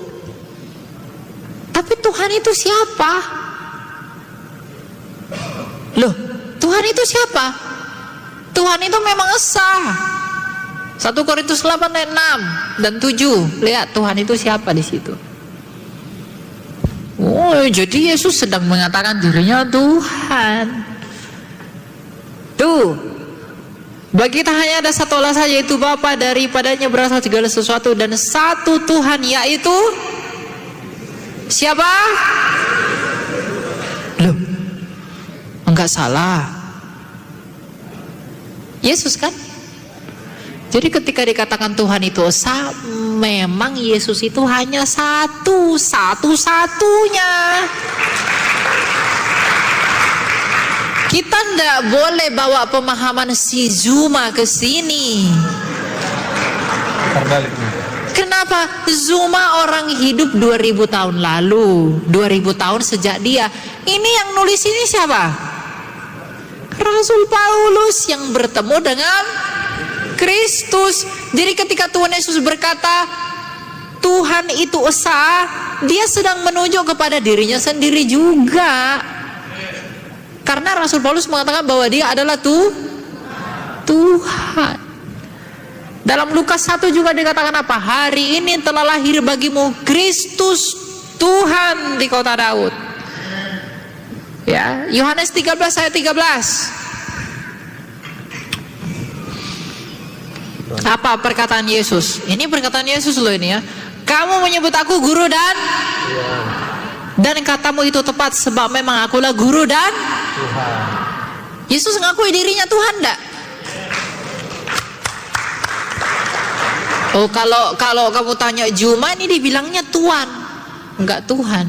Tapi Tuhan itu siapa? Loh, Tuhan itu siapa? Tuhan itu memang esa. 1 Korintus 8 ayat 6 dan 7. Lihat Tuhan itu siapa di situ. Oh, jadi Yesus sedang mengatakan dirinya Tuhan. Tuh, bagi kita hanya ada satu Allah saja, yaitu Bapa, daripadanya berasal segala sesuatu, dan satu Tuhan, yaitu siapa? Loh, enggak salah, Yesus kan? Jadi ketika dikatakan Tuhan itu esa, memang Yesus itu hanya satu-satunya. Kita ndak boleh bawa pemahaman si Zuma ke sini. Kenapa? Zuma orang hidup 2000 tahun lalu, 2000 tahun sejak dia. Ini yang nulis ini siapa? Rasul Paulus yang bertemu dengan Kristus. Jadi ketika Tuhan Yesus berkata Tuhan itu esa, dia sedang menunjuk kepada dirinya sendiri juga. Karena Rasul Paulus mengatakan bahwa dia adalah Tuhan. Dalam Lukas 1 juga dikatakan apa? Hari ini telah lahir bagimu Kristus Tuhan di kota Daud. Ya, Yohanes 13 ayat 13. Apa perkataan Yesus? Ini perkataan Yesus loh ini ya. Kamu menyebut aku guru dan katamu itu tepat, sebab memang akulah guru dan Tuhan. Yesus ngakui dirinya Tuhan enggak? Oh, kalau kamu tanya Juma, ini dibilangnya Tuhan, enggak Tuhan.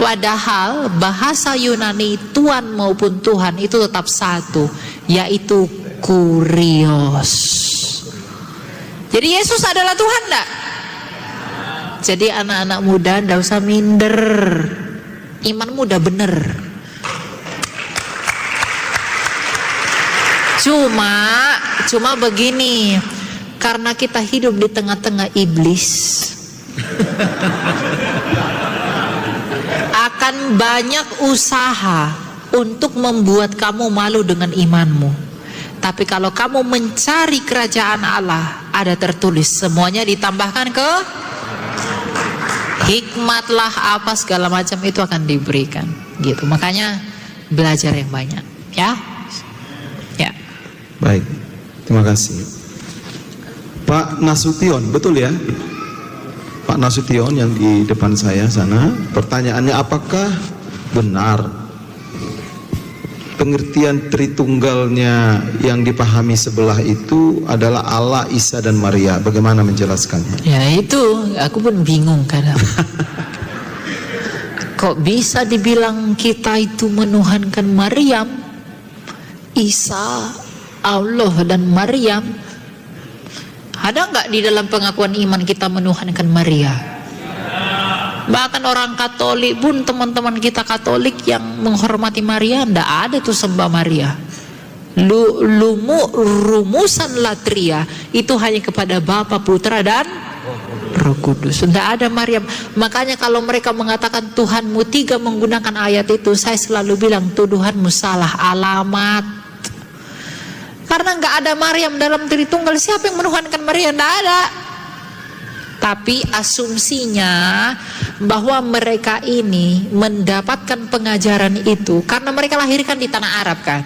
Padahal bahasa Yunani Tuhan maupun Tuhan itu tetap satu, yaitu Kurios. Jadi Yesus adalah Tuhan enggak? Jadi anak-anak muda enggak usah minder, imanmu udah bener. Cuma begini, karena kita hidup di tengah-tengah iblis, akan banyak usaha untuk membuat kamu malu dengan imanmu. Tapi kalau kamu mencari kerajaan Allah, ada tertulis semuanya ditambahkan ke hikmatlah, apa segala macam itu akan diberikan. Gitu. Makanya belajar yang banyak, ya. Ya. Baik, terima kasih. Pak Nasution, betul ya? Pak Nasution yang di depan saya sana, pertanyaannya, apakah benar pengertian Tritunggalnya yang dipahami sebelah itu adalah Allah, Isa dan Maria? Bagaimana menjelaskannya? Ya itu, aku pun bingung kadang. Kok bisa dibilang kita itu menuhankan Maryam, Isa, Allah dan Maryam? Ada nggak di dalam pengakuan iman kita menuhankan Maria? Bahkan orang Katolik pun, teman-teman kita Katolik yang menghormati Maria, ndak ada tuh sembah Maria. Rumusan latria itu hanya kepada Bapa, Putra dan Roh Kudus. Ndak ada Maryam. Makanya kalau mereka mengatakan Tuhanmu tiga menggunakan ayat itu, saya selalu bilang tuduhanmu salah alamat. Karena nggak ada Maryam dalam Tritunggal. Siapa yang menuhankan Maria? Nggak ada. Tapi asumsinya bahwa mereka ini mendapatkan pengajaran itu karena mereka lahirkan di tanah Arab kan.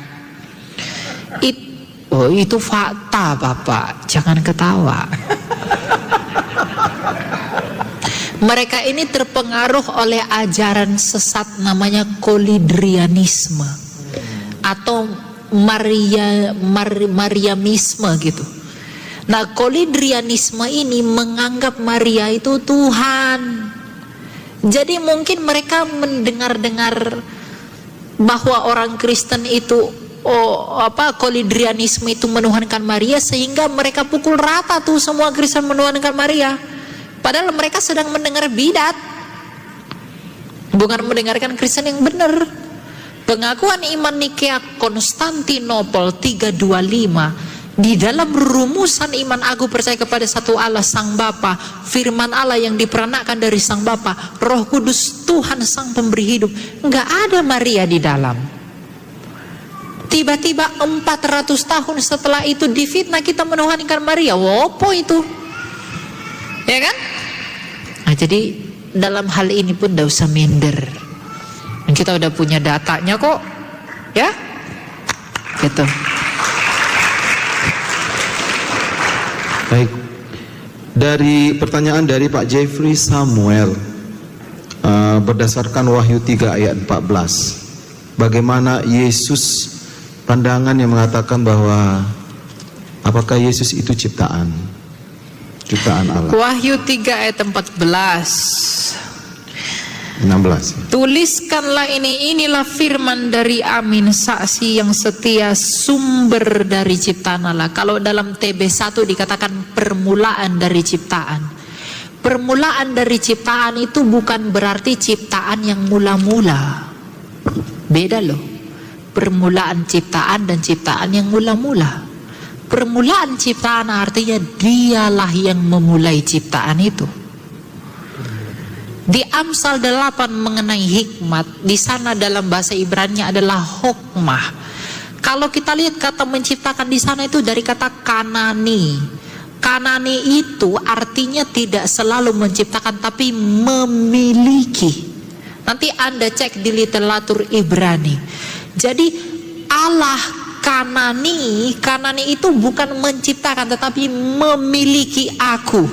Itu fakta Bapak, jangan ketawa. Mereka ini terpengaruh oleh ajaran sesat namanya kolidrianisme atau Mariamisme gitu. Nah, kolidrianisme ini menganggap Maria itu Tuhan. Jadi mungkin mereka mendengar-dengar bahwa orang Kristen itu kolidrianisme itu menuhankan Maria, sehingga mereka pukul rata tuh semua Kristen menuhankan Maria. Padahal mereka sedang mendengar bidat, bukan mendengarkan Kristen yang benar. Pengakuan iman Nikea Konstantinopel 325, di dalam rumusan iman aku percaya kepada satu Allah Sang Bapa, firman Allah yang diperanakkan dari Sang Bapa, Roh Kudus Tuhan Sang Pemberi hidup. Enggak ada Maria di dalam. Tiba-tiba 400 tahun setelah itu difitnah kita menuhankan Maria. Wopo itu? Ya kan? Nah, jadi dalam hal ini pun tidak usah minder. Kita udah punya datanya kok, ya, gitu. Baik, dari pertanyaan dari Pak Jeffrey Samuel, berdasarkan Wahyu 3 ayat 14, bagaimana Yesus, pandangan yang mengatakan bahwa apakah Yesus itu ciptaan Allah? Wahyu 3 ayat 14. 16. Tuliskanlah inilah firman dari Amin, saksi yang setia, sumber dari ciptaan Allah. Kalau dalam TB1 dikatakan permulaan dari ciptaan. Permulaan dari ciptaan itu bukan berarti ciptaan yang mula-mula. Beda loh. Permulaan ciptaan dan ciptaan yang mula-mula. Permulaan ciptaan artinya dialah yang memulai ciptaan itu. Di Amsal 8 mengenai hikmat, di sana dalam bahasa Ibrani adalah hokmah. Kalau kita lihat kata menciptakan di sana itu dari kata kanani. Kanani itu artinya tidak selalu menciptakan tapi memiliki. Nanti Anda cek di literatur Ibrani. Jadi Allah Kanani itu bukan menciptakan tetapi memiliki aku.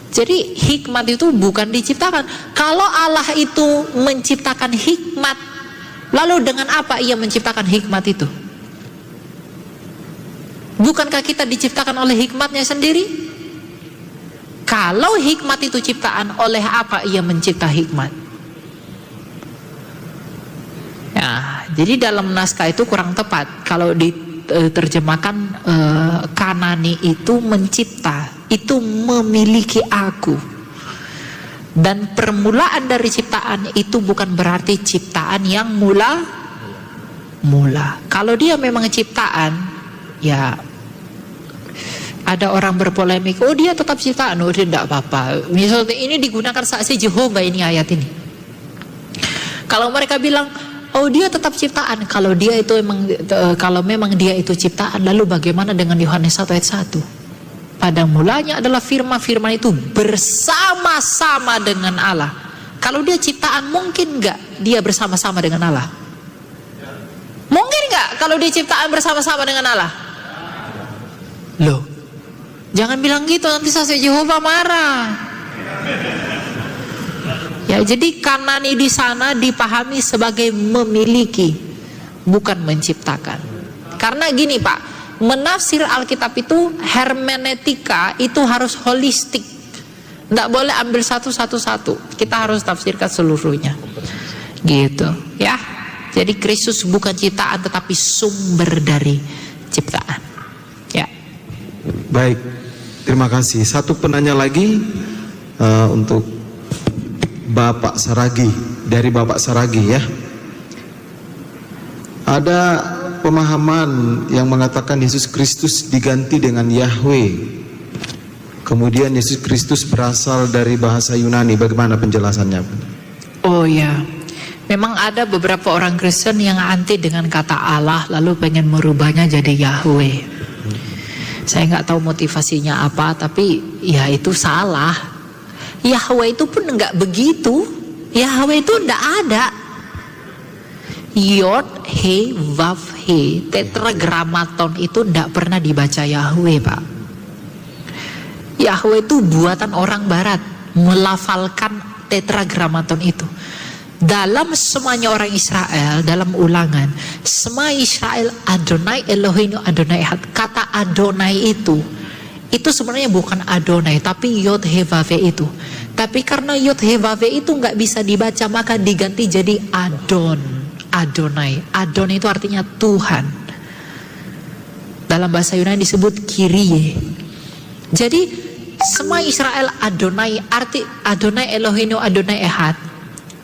Jadi hikmat itu bukan diciptakan. Kalau Allah itu menciptakan hikmat, lalu dengan apa ia menciptakan hikmat itu? Bukankah kita diciptakan oleh hikmatnya sendiri? Kalau hikmat itu ciptaan, oleh apa ia mencipta hikmat? Ya, jadi dalam naskah itu kurang tepat. Kalau diterjemahkan Kanani itu mencipta, itu memiliki aku. Dan permulaan dari ciptaan itu bukan berarti ciptaan yang mula. Kalau dia memang ciptaan, ya ada orang berpolemik, oh dia tetap ciptaan, oh tidak apa-apa. Misalnya ini digunakan saksi Jehovah ini ayat ini. Kalau mereka bilang, oh dia tetap ciptaan, kalau dia itu kalau memang dia itu ciptaan, lalu bagaimana dengan Yohanes 1 ayat 1? Pada mulanya adalah firman itu bersama-sama dengan Allah. Kalau dia ciptaan, mungkin nggak dia bersama-sama dengan Allah? Mungkin nggak kalau dia ciptaan bersama-sama dengan Allah? Loh, jangan bilang gitu, nanti saksi Jehovah marah. Ya, jadi Kanani di sana dipahami sebagai memiliki, bukan menciptakan. Karena gini Pak, menafsir Alkitab itu hermeneutika itu harus holistik. Nggak boleh ambil satu. Kita harus tafsirkan seluruhnya. Gitu, ya. Jadi Kristus bukan ciptaan tetapi sumber dari ciptaan. Ya. Baik, terima kasih. Satu penanya lagi untuk Bapak Saragi, dari Bapak Saragi ya. Ada pemahaman yang mengatakan Yesus Kristus diganti dengan Yahweh. Kemudian Yesus Kristus berasal dari bahasa Yunani. Bagaimana penjelasannya? Oh ya, memang ada beberapa orang Kristen yang anti dengan kata Allah, lalu pengen merubahnya jadi Yahweh. Saya nggak tahu motivasinya apa, tapi ya itu salah. Yahweh itu pun enggak begitu. Yahweh itu enggak ada. Yod, He, Vav, He, tetragramaton itu enggak pernah dibaca Yahweh Pak. Yahweh itu buatan orang barat, melafalkan tetragramaton itu. Dalam semuanya orang Israel, dalam Ulangan, semua Israel Adonai Eloheinu Adonai Echad. Kata Adonai itu sebenarnya bukan Adonai, tapi Yod He Vav He itu. Tapi karena Yod He Vav He itu nggak bisa dibaca, maka diganti jadi Adonai. Adon itu artinya Tuhan. Dalam bahasa Yunani disebut Kyrie. Jadi semua Israel Adonai, arti Adonai Eloheinu Adonai Echad.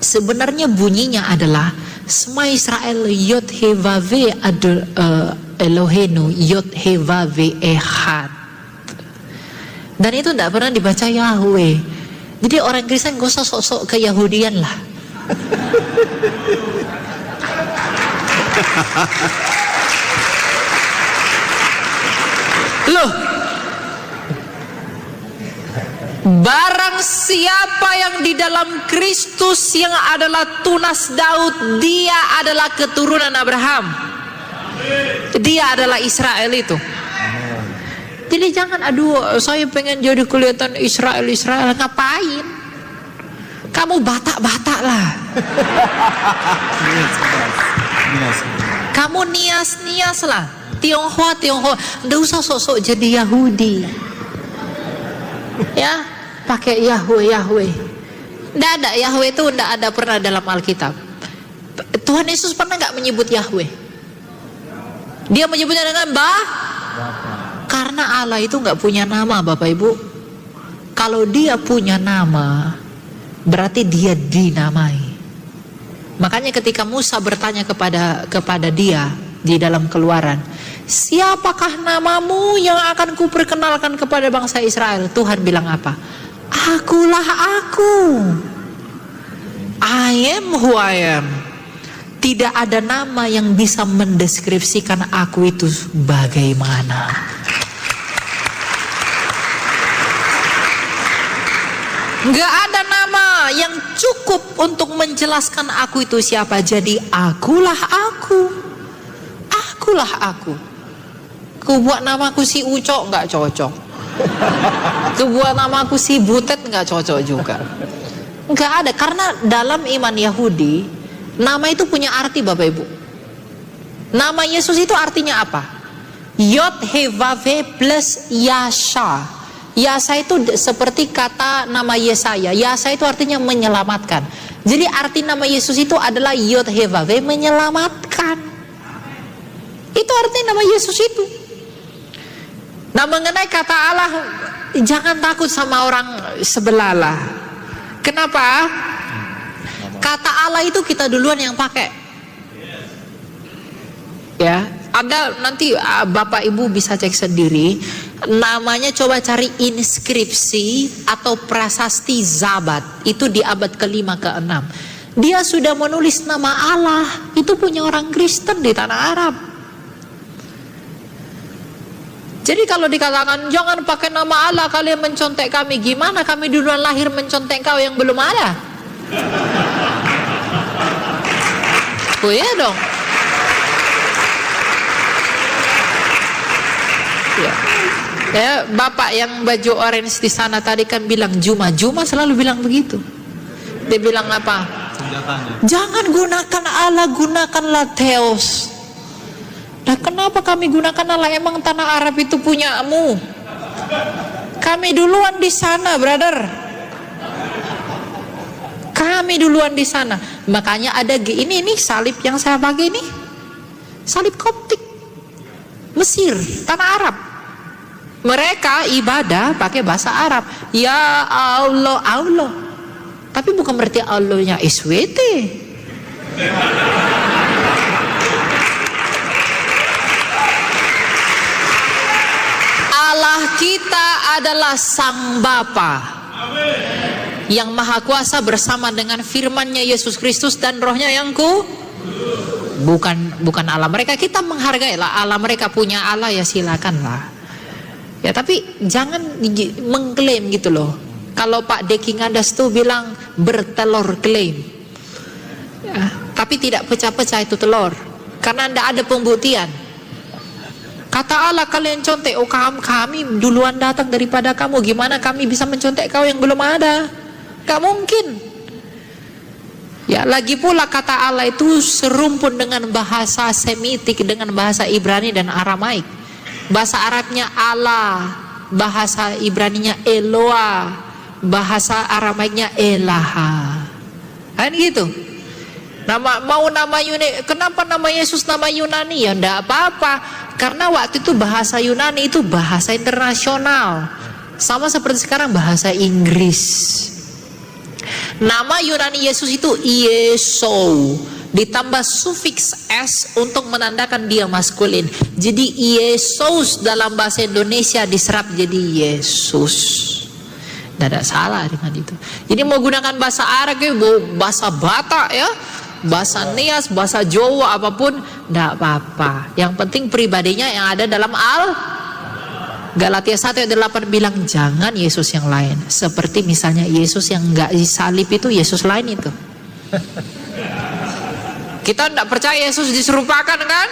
Sebenarnya bunyinya adalah semua Israel Yod He Vav He Eloheinu Yod He Vav He Echad. Dan itu tidak pernah dibaca Yahweh. Jadi orang Kristen gak usah sok-sok keyahudian lah. Loh, barang siapa yang di dalam Kristus yang adalah tunas Daud, dia adalah keturunan Abraham. Dia adalah Israel itu. Jadi jangan, aduh saya pengen jadi kelihatan Israel, ngapain? Kamu Batak lah. Kamu nias lah. Tionghoa. Nggak usah sok-sok jadi Yahudi. Ya, pakai Yahweh. Nggak ada, Yahweh itu nggak ada pernah dalam Alkitab. Tuhan Yesus pernah nggak menyebut Yahweh? Dia menyebutnya dengan Karena Allah itu nggak punya nama, Bapak Ibu. Kalau dia punya nama, berarti dia dinamai. Makanya ketika Musa bertanya kepada dia di dalam Keluaran, siapakah namamu yang akan kuperkenalkan kepada bangsa Israel? Tuhan bilang apa? Akulah aku. I am who I am. Tidak ada nama yang bisa mendeskripsikan aku itu bagaimana. Gak ada nama yang cukup untuk menjelaskan aku itu siapa. Jadi akulah aku. Akulah aku. Ku buat namaku si Ucok nggak cocok. Ku buat namaku si Butet nggak cocok juga. Nggak ada, karena dalam iman Yahudi nama itu punya arti, Bapak Ibu. Nama Yesus itu artinya apa? Yod He Vav He plus Yasha. Yasa itu seperti kata nama Yesaya. Yasa itu artinya menyelamatkan. Jadi arti nama Yesus itu adalah Yod He Vav He, menyelamatkan. Itu arti nama Yesus itu. Nah, mengenai kata Allah, jangan takut sama orang sebelah lah. Kenapa? Kata Allah itu kita duluan yang pakai. Ya, ada nanti Bapak Ibu bisa cek sendiri. Namanya coba cari inskripsi atau prasasti Zabat. Itu di abad ke-5 ke-6. Dia sudah menulis nama Allah. Itu punya orang Kristen di tanah Arab. Jadi kalau dikatakan jangan pakai nama Allah, kalian mencontek kami, gimana kami duluan lahir mencontek kau yang belum ada? Oh iya dong. Ya. Ya, Bapak yang baju orange di sana tadi kan bilang Juma selalu bilang begitu. Dia bilang apa? Jangan gunakan Allah, gunakanlah Theos. Nah, kenapa kami gunakan Allah? Emang tanah Arab itu punyamu? Kami duluan di sana, brother. Kami duluan di sana. Makanya ada ini salib yang saya pakai ini. Salib Koptik. Mesir, tanah Arab. Mereka ibadah pakai bahasa Arab. Ya Allah, Allah. Tapi bukan berarti Allahnya SWT. Allah kita adalah Sang Bapa yang Maha Kuasa bersama dengan firman-Nya Yesus Kristus dan Roh-Nya yang bukan Allah mereka. Kita menghargai lah Allah mereka, punya Allah ya silakanlah ya, tapi jangan mengklaim gitu loh. Kalau Pak Deki Ngadas tuh bilang bertelur klaim ya, tapi tidak pecah-pecah itu telur karena tidak ada pembuktian. Kata Allah kalian contek, oh kami duluan datang daripada kamu, gimana kami bisa mencontek kau yang belum ada? Gak mungkin. Ya, lagi pula kata Allah itu serumpun dengan bahasa Semitik, dengan bahasa Ibrani dan Aramaik. Bahasa Arabnya Allah, bahasa Ibraninya Eloah, bahasa Aramaiknya Elaha. Kan gitu. Nama Yunani, kenapa nama Yesus nama Yunani? Ya enggak apa-apa. Karena waktu itu bahasa Yunani itu bahasa internasional. Sama seperti sekarang bahasa Inggris. Nama Yunani Yesus itu Iesou, ditambah sufiks S untuk menandakan dia maskulin. Jadi Yesus dalam bahasa Indonesia diserap jadi Yesus. Tidak ada salah dengan itu. Jadi mau gunakan bahasa Arab, bahasa Batak ya, bahasa Nias, bahasa Jawa, apapun tidak apa-apa. Yang penting pribadinya yang ada dalam Galatia 1:8 bilang jangan Yesus yang lain. Seperti misalnya Yesus yang enggak disalib itu Yesus lain itu. Kita tidak percaya Yesus diserupakan kan?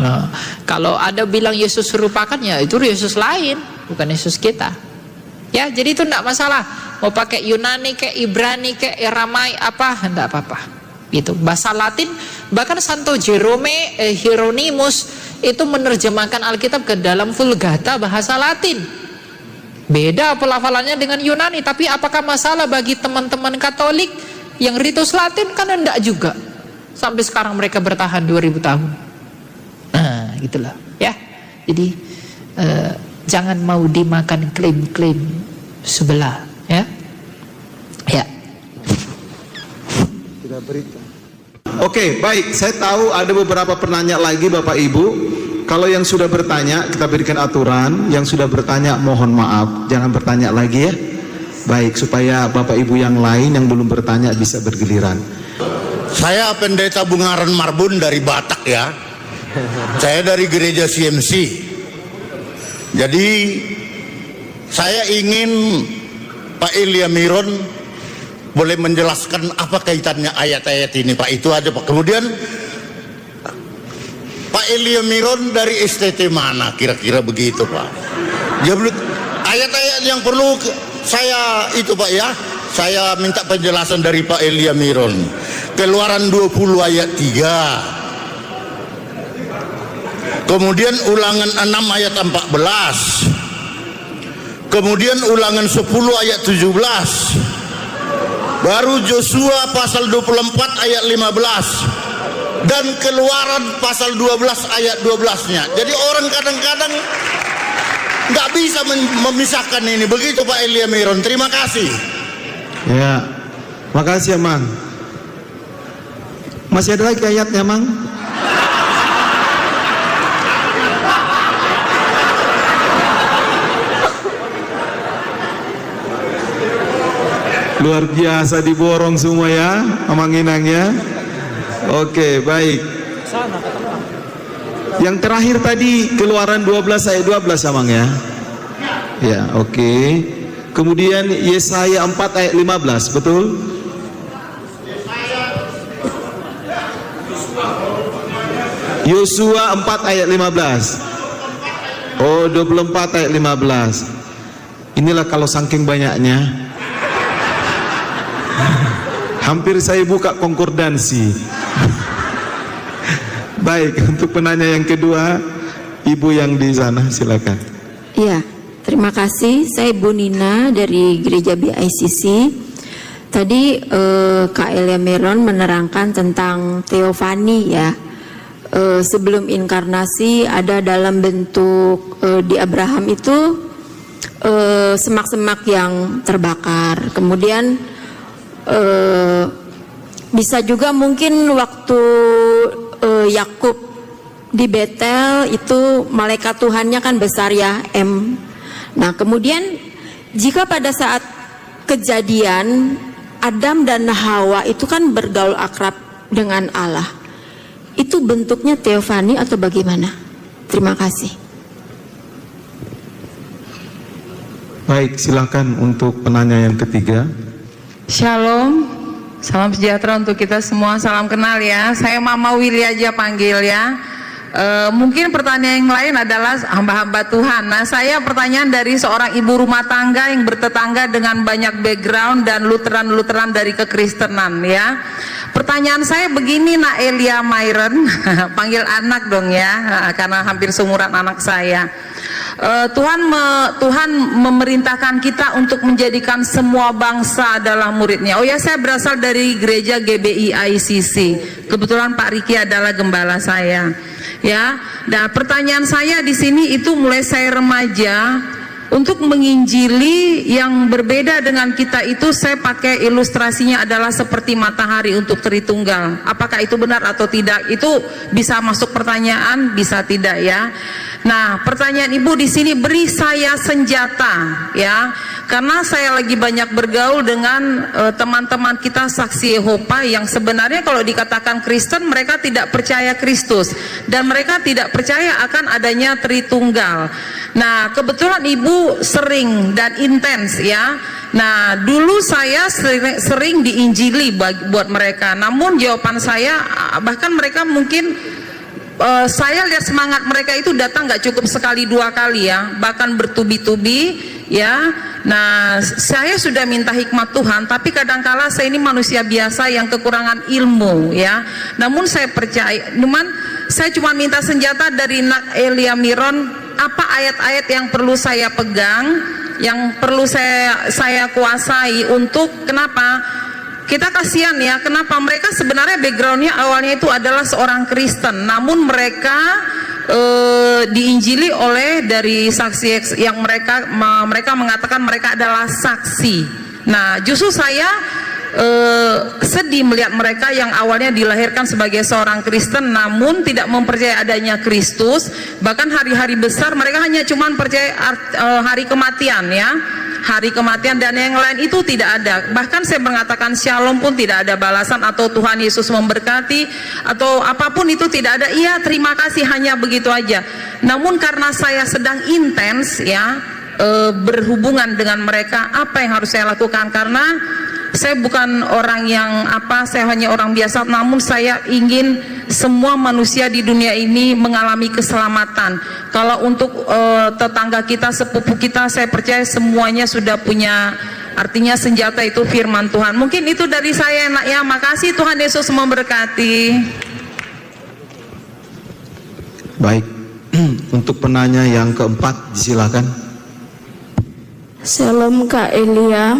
Nah, kalau ada bilang Yesus serupakan ya itu Yesus lain, bukan Yesus kita. Ya, jadi itu tidak masalah. Mau pakai Yunani kayak Ibrani kayak Aramai apa, tidak apa-apa. Gitu. Bahasa Latin, bahkan Santo Jerome Hieronymus itu menerjemahkan Alkitab ke dalam Vulgata bahasa Latin. Beda pelafalannya dengan Yunani, tapi apakah masalah bagi teman-teman Katolik yang ritus Latin? Kan enggak juga. Sampai sekarang mereka bertahan 2000 tahun. Nah, gitulah, ya. Jadi jangan mau dimakan klaim-klaim sebelah, ya. Ya. Tidak berita. Oke, baik. Saya tahu ada beberapa penanya lagi Bapak Ibu. Kalau yang sudah bertanya kita berikan aturan, yang sudah bertanya mohon maaf, jangan bertanya lagi ya. Baik, supaya Bapak Ibu yang lain yang belum bertanya bisa bergiliran. Saya Pendeta Bungaran Marbun dari Batak ya. Saya dari gereja CMC. Jadi saya ingin Pak Elia Miron boleh menjelaskan apa kaitannya ayat-ayat ini Pak. Itu aja Pak. Kemudian Pak Elia Miron dari STT mana, kira-kira begitu Pak. Ayat-ayat yang perlu saya itu Pak ya, saya minta penjelasan dari Pak Elia Miron. Keluaran 20 ayat 3, kemudian Ulangan 6 ayat 14, kemudian Ulangan 10 ayat 17, baru Joshua pasal 24 ayat 15, dan Keluaran pasal 12 ayat 12-nya. Jadi orang kadang-kadang nggak bisa memisahkan ini. Begitu Pak Elia Miron. Terima kasih. Ya, makasih ya Mang. Masih ada lagi ayatnya Mang? Luar biasa diborong semua ya, Amang Inangnya. Oke, baik. Yang terakhir tadi Keluaran 12 ayat 12 Amang ya. Ya, oke. Kemudian Yesaya 4 ayat 15, betul? Yosua 4 ayat 15. Oh, 24 ayat 15. Inilah kalau saking banyaknya. Hampir saya buka konkordansi. Baik, untuk penanya yang kedua, Ibu yang di sana, silakan. Iya, terima kasih. Saya Bu Nina dari Gereja BICC. Tadi Kak Elia Miron menerangkan tentang teofani ya. Sebelum inkarnasi ada dalam bentuk di Abraham itu semak-semak yang terbakar. Kemudian bisa juga mungkin waktu Yakub di Betel itu malaikat Tuhannya kan besar ya, M. Nah kemudian jika pada saat kejadian Adam dan Hawa itu kan bergaul akrab dengan Allah, itu bentuknya teofani atau bagaimana? Terima kasih. Baik, silakan untuk penanya yang ketiga. Shalom, salam sejahtera untuk kita semua, salam kenal ya. Saya Mama Willy aja panggil ya. Mungkin pertanyaan yang lain adalah hamba-hamba Tuhan. Nah, saya pertanyaan dari seorang ibu rumah tangga yang bertetangga dengan banyak background dan lutheran dari kekristenan ya. Pertanyaan saya begini, Nak Elia Miron, panggil anak dong ya, karena hampir seumuran anak saya. Tuhan memerintahkan kita untuk menjadikan semua bangsa adalah muridnya. Oh ya, saya berasal dari gereja GBI ICC. Kebetulan Pak Riki adalah gembala saya. Ya, nah pertanyaan saya di sini itu mulai saya remaja untuk menginjili yang berbeda dengan kita itu saya pakai ilustrasinya adalah seperti matahari untuk Tritunggal. Apakah itu benar atau tidak? Itu bisa masuk pertanyaan, bisa tidak ya. Nah, pertanyaan Ibu di sini, beri saya senjata ya. Karena saya lagi banyak bergaul dengan teman-teman kita saksi Yehova yang sebenarnya kalau dikatakan Kristen mereka tidak percaya Kristus dan mereka tidak percaya akan adanya Tritunggal. Nah, kebetulan Ibu sering dan intens ya. Nah, dulu saya sering diinjili buat mereka. Namun jawaban saya, bahkan mereka mungkin saya lihat semangat mereka itu datang nggak cukup sekali dua kali ya, bahkan bertubi-tubi ya. Nah, saya sudah minta hikmat Tuhan, tapi kadangkala saya ini manusia biasa yang kekurangan ilmu ya. Namun saya percaya, saya cuma minta senjata dari Nak Elia Miron, apa ayat-ayat yang perlu saya pegang, yang perlu saya kuasai untuk kenapa? Kita kasihan ya, kenapa mereka sebenarnya backgroundnya awalnya itu adalah seorang Kristen, namun mereka diinjili oleh dari saksi yang mereka mengatakan mereka adalah saksi. Nah, justru saya sedih melihat mereka yang awalnya dilahirkan sebagai seorang Kristen namun tidak mempercayai adanya Kristus, bahkan hari-hari besar mereka hanya cuma percaya hari kematian ya. Hari kematian dan yang lain itu tidak ada. Bahkan saya mengatakan shalom pun tidak ada balasan, atau Tuhan Yesus memberkati atau apapun itu tidak ada. Iya, terima kasih, hanya begitu aja. Namun karena saya sedang intens ya berhubungan dengan mereka, apa yang harus saya lakukan? Karena Saya bukan orang yang saya hanya orang biasa, namun saya ingin semua manusia di dunia ini mengalami keselamatan. Kalau untuk tetangga kita, sepupu kita, saya percaya semuanya sudah punya, artinya senjata itu firman Tuhan. Mungkin itu dari saya, nak ya. Makasih, Tuhan Yesus memberkati. Baik, untuk penanya yang keempat, silakan. Shalom Kak Elia,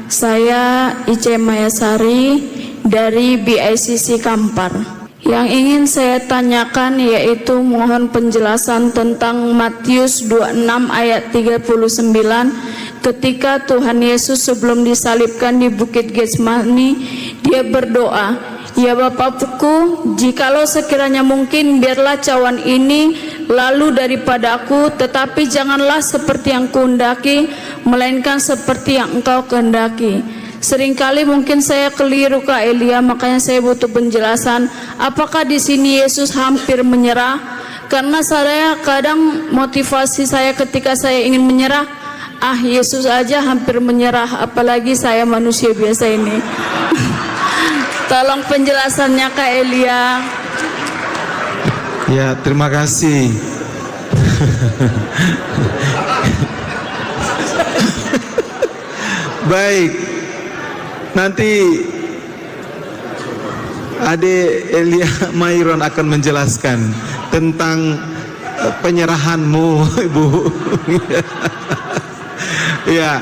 saya Ice Mayasari dari BICC Kampar. Yang ingin saya tanyakan yaitu mohon penjelasan tentang Matius 26 ayat 39, ketika Tuhan Yesus sebelum disalibkan di Bukit Getsemani, dia berdoa, "Ya Bapakku, jikalau sekiranya mungkin, biarlah cawan ini lalu daripada aku, tetapi janganlah seperti yang kuhendaki, melainkan seperti yang Engkau kehendaki." Seringkali mungkin saya keliru Kak Elia, makanya saya butuh penjelasan. Apakah di sini Yesus hampir menyerah? Karena saya kadang motivasi saya ketika saya ingin menyerah, Yesus aja hampir menyerah, apalagi saya manusia biasa ini. Tolong penjelasannya Kak Elia. Ya, terima kasih. Baik. Nanti Ade Elia Mairon akan menjelaskan tentang penyerahanmu, Ibu. Ya.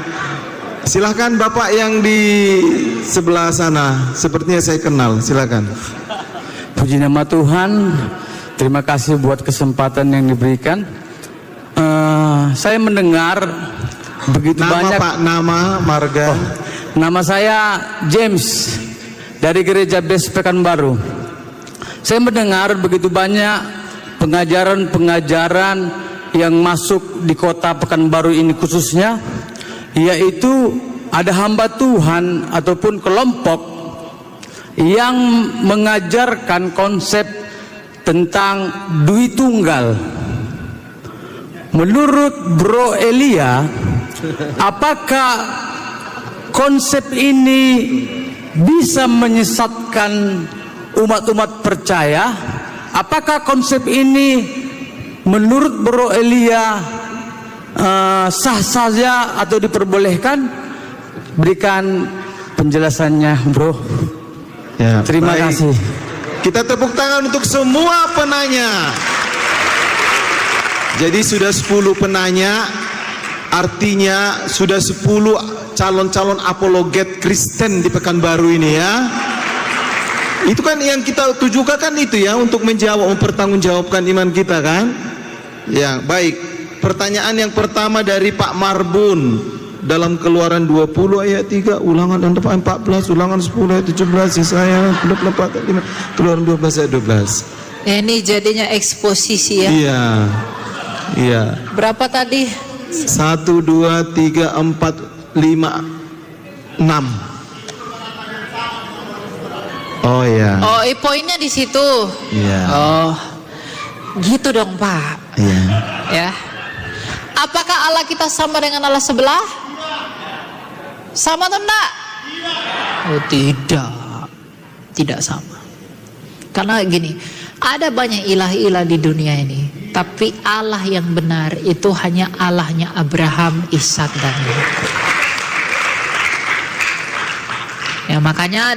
Silahkan Bapak yang di sebelah sana, sepertinya saya kenal, silakan. Puji nama Tuhan, terima kasih buat kesempatan yang diberikan. Saya mendengar begitu banyak. Pak, nama, marga. Nama saya James dari Gereja Bes Pekanbaru. Saya mendengar begitu banyak pengajaran-pengajaran yang masuk di kota Pekanbaru ini khususnya, yaitu ada hamba Tuhan ataupun kelompok yang mengajarkan konsep tentang duit tunggal. Menurut Bro Elia, apakah konsep ini bisa menyesatkan umat-umat percaya? Apakah konsep ini menurut Bro Elia sah saja atau diperbolehkan? Berikan penjelasannya, Bro. Ya, terima kasih. Kita tepuk tangan untuk semua penanya. Jadi sudah 10 penanya, artinya sudah 10 calon-calon apologet Kristen di Pekanbaru ini ya. Itu kan yang kita tujukan kan itu ya, untuk mempertanggungjawabkan iman kita kan. Ya, baik. Pertanyaan yang pertama dari Pak Marbun dalam Keluaran 20 ayat 3, Ulangan 14, Ulangan 10 ayat 17, Yesaya 24 ayat 5, Keluaran 12 ayat 12. Ini jadinya eksposisi ya. Iya. Iya. Berapa tadi? 1, 2, 3, 4, 5, 6. Oh ya. Oh, poinnya di situ. Iya. Oh, gitu dong Pak. Iya. Ya. Apakah Allah kita sama dengan Allah sebelah? Sama atau enggak? Oh tidak. Tidak sama. Karena gini, ada banyak ilah-ilah di dunia ini, tapi Allah yang benar itu hanya Allahnya Abraham, Ishak dan Yakub. Ya makanya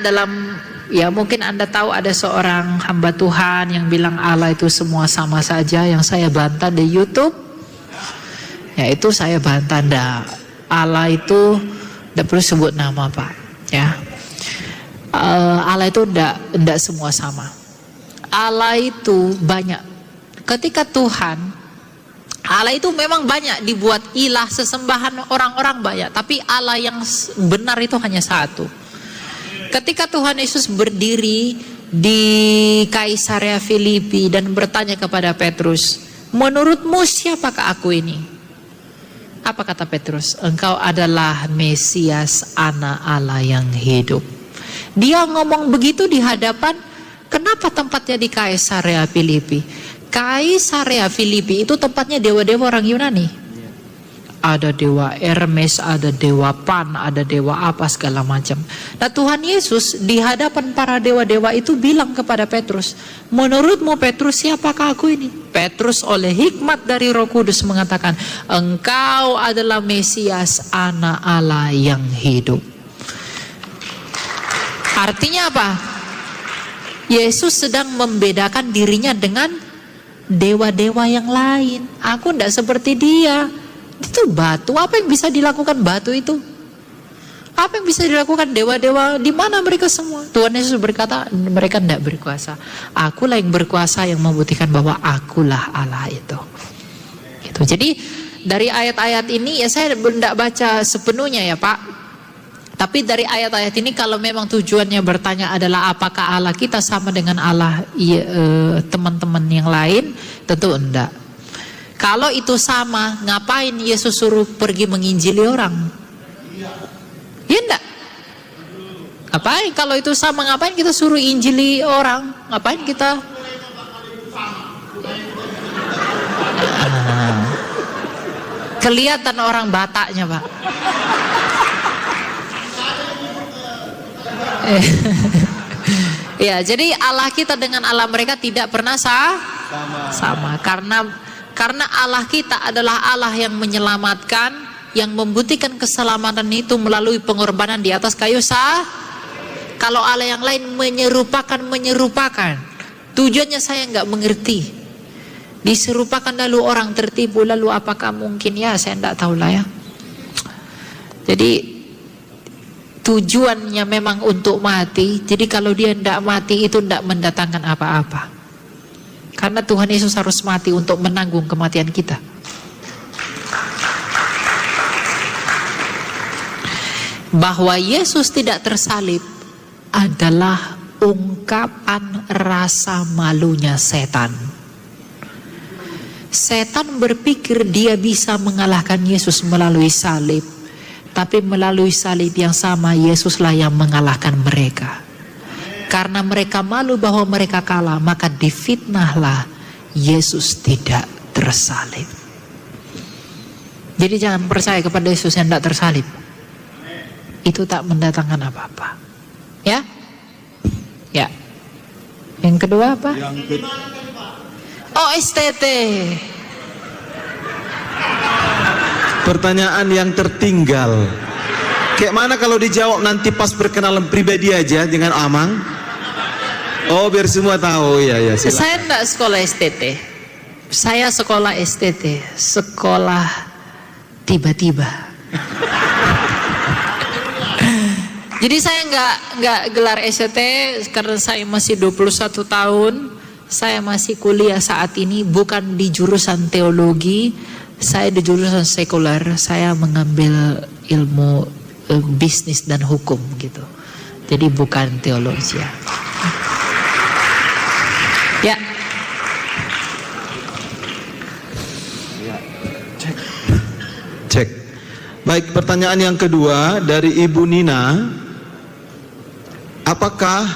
ya mungkin Anda tahu ada seorang hamba Tuhan yang bilang Allah itu semua sama saja, yang saya bantah di YouTube. Ya itu saya bantah, Allah itu tidak perlu sebut nama Pak. Ya, Allah itu tidak semua sama. Allah itu banyak. Ketika Tuhan, Allah itu memang banyak dibuat ilah sesembahan orang-orang banyak, tapi Allah yang benar itu hanya satu. Ketika Tuhan Yesus berdiri di Kaisarea Filipi dan bertanya kepada Petrus, menurutmu siapakah aku ini? Apa kata Petrus? Engkau adalah Mesias, Anak Allah yang hidup. Dia ngomong begitu di hadapan, kenapa tempatnya di Kaisarea Filipi? Kaisarea Filipi itu tempatnya dewa-dewa orang Yunani. ada dewa Hermes, ada dewa Pan, ada dewa apa segala macam. Nah, Tuhan Yesus di hadapan para dewa-dewa itu bilang kepada Petrus, menurutmu Petrus, siapakah aku ini? Petrus oleh hikmat dari Roh Kudus mengatakan, engkau adalah Mesias, anak Allah yang hidup. Artinya apa? Yesus sedang membedakan dirinya dengan dewa-dewa yang lain. Aku tidak seperti dia. Itu batu, apa yang bisa dilakukan batu itu? Apa yang bisa dilakukan dewa-dewa? Di mana mereka semua? Tuhan Yesus berkata, mereka tidak berkuasa. Akulah yang berkuasa, yang membuktikan bahwa akulah Allah itu. Gitu. Jadi dari ayat-ayat ini ya saya tidak baca sepenuhnya ya Pak. Tapi dari ayat-ayat ini kalau memang tujuannya bertanya adalah apakah Allah kita sama dengan Allah teman-teman yang lain, tentu enggak. Kalau itu sama, ngapain Yesus suruh pergi menginjili orang? Ya enggak? Ngapain? Kalau itu sama, ngapain kita suruh injili orang? Ngapain kita? Kelihatan orang Bataknya, Pak. Ya, jadi Allah kita dengan Allah mereka tidak pernah sama. Karena Allah kita adalah Allah yang menyelamatkan, yang membuktikan keselamatan itu melalui pengorbanan di atas kayu salib. Kalau Allah yang lain menyerupakan, tujuannya saya nggak mengerti. Diserupakan lalu orang tertipu, lalu apakah mungkin ya saya nggak tahu lah ya. Jadi tujuannya memang untuk mati. Jadi kalau dia tidak mati itu tidak mendatangkan apa-apa. Karena Tuhan Yesus harus mati untuk menanggung kematian kita. Bahwa Yesus tidak tersalib adalah ungkapan rasa malunya setan. Setan berpikir dia bisa mengalahkan Yesus melalui salib. Tapi melalui salib yang sama, Yesuslah yang mengalahkan mereka. Karena mereka malu bahwa mereka kalah, maka difitnahlah Yesus tidak tersalib. Jadi jangan percaya kepada Yesus yang tidak tersalib. Itu tak mendatangkan apa-apa. Ya? Ya. Yang kedua apa? Oh, STT. Pertanyaan yang tertinggal. Kayak mana kalau dijawab nanti pas perkenalan pribadi aja dengan Amang? Oh, biar semua tahu. Ya, silakan. Saya enggak sekolah STT. Saya sekolah STT, sekolah tiba-tiba. Jadi saya enggak gelar STT karena saya masih 21 tahun. Saya masih kuliah saat ini, bukan di jurusan teologi. Saya di jurusan sekuler. Saya mengambil ilmu bisnis dan hukum gitu. Jadi bukan teologi ya. Ya. Cek. Baik, pertanyaan yang kedua dari Ibu Nina. Apakah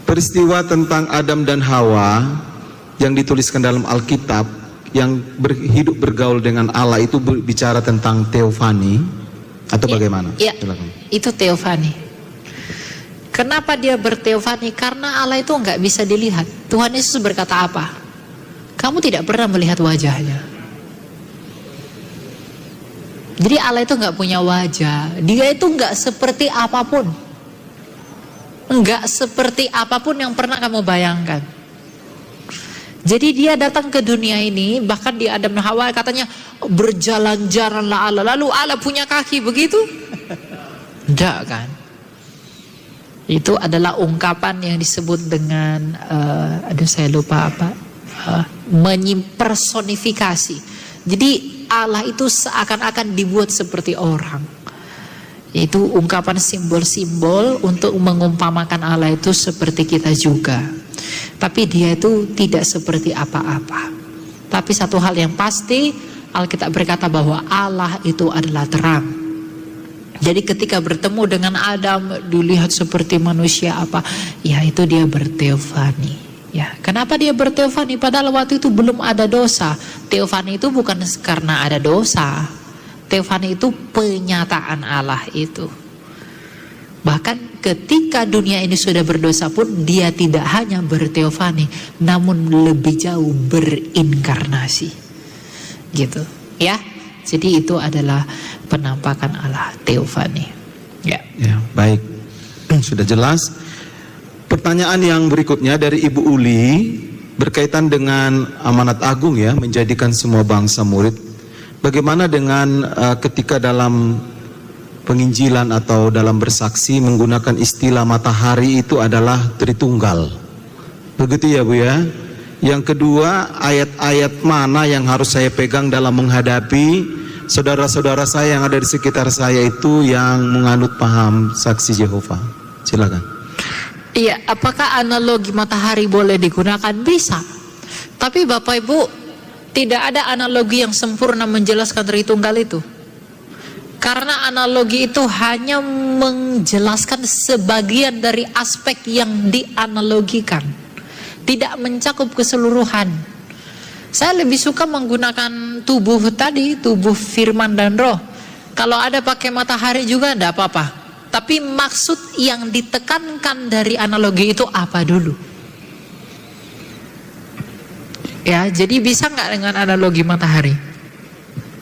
peristiwa tentang Adam dan Hawa yang dituliskan dalam Alkitab yang hidup bergaul dengan Allah itu bicara tentang teofani atau bagaimana? Iya, itu teofani. Kenapa dia berteofani? Karena Allah itu nggak bisa dilihat. Tuhan Yesus berkata apa? Kamu tidak pernah melihat wajahnya. Jadi Allah itu nggak punya wajah. Dia itu nggak seperti apapun. Nggak seperti apapun yang pernah kamu bayangkan. Jadi dia datang ke dunia ini, bahkan di Adam dan Hawa katanya berjalan-jalanlah Allah. Lalu Allah punya kaki begitu? Enggak kan? Itu adalah ungkapan yang disebut dengan saya lupa apa, menyimpersonifikasi. Jadi Allah itu seakan-akan dibuat seperti orang. Itu ungkapan simbol-simbol untuk mengumpamakan Allah itu seperti kita juga. Tapi dia itu tidak seperti apa-apa. Tapi satu hal yang pasti, Alkitab berkata bahwa Allah itu adalah terang. Jadi ketika bertemu dengan Adam, dilihat seperti manusia apa, ya itu dia berteofani. Ya, kenapa dia berteofani? Padahal waktu itu belum ada dosa, Teofani itu bukan karena ada dosa. Teofani itu penyataan Allah itu. Bahkan ketika dunia ini sudah berdosa pun dia tidak hanya berteofani, namun lebih jauh berinkarnasi. Gitu, ya. Jadi itu adalah penampakan Allah, teofani. Ya. Ya, baik. Sudah jelas. Pertanyaan yang berikutnya dari Ibu Uli berkaitan dengan amanat agung ya, menjadikan semua bangsa murid. Bagaimana dengan ketika dalam penginjilan atau dalam bersaksi menggunakan istilah matahari itu adalah Tritunggal. Begitu ya Bu ya. Yang kedua, ayat-ayat mana yang harus saya pegang dalam menghadapi saudara-saudara saya yang ada di sekitar saya itu yang menganut paham saksi Yehova. Silakan. Iya, apakah analogi matahari boleh digunakan? Bisa. Tapi Bapak Ibu, tidak ada analogi yang sempurna menjelaskan Tritunggal itu. Karena analogi itu hanya menjelaskan sebagian dari aspek yang dianalogikan, tidak mencakup keseluruhan. Saya lebih suka menggunakan tubuh tadi, tubuh firman dan roh. Kalau ada pakai matahari juga tidak apa-apa. Tapi maksud yang ditekankan dari analogi itu apa dulu? Ya, jadi bisa nggak dengan analogi matahari?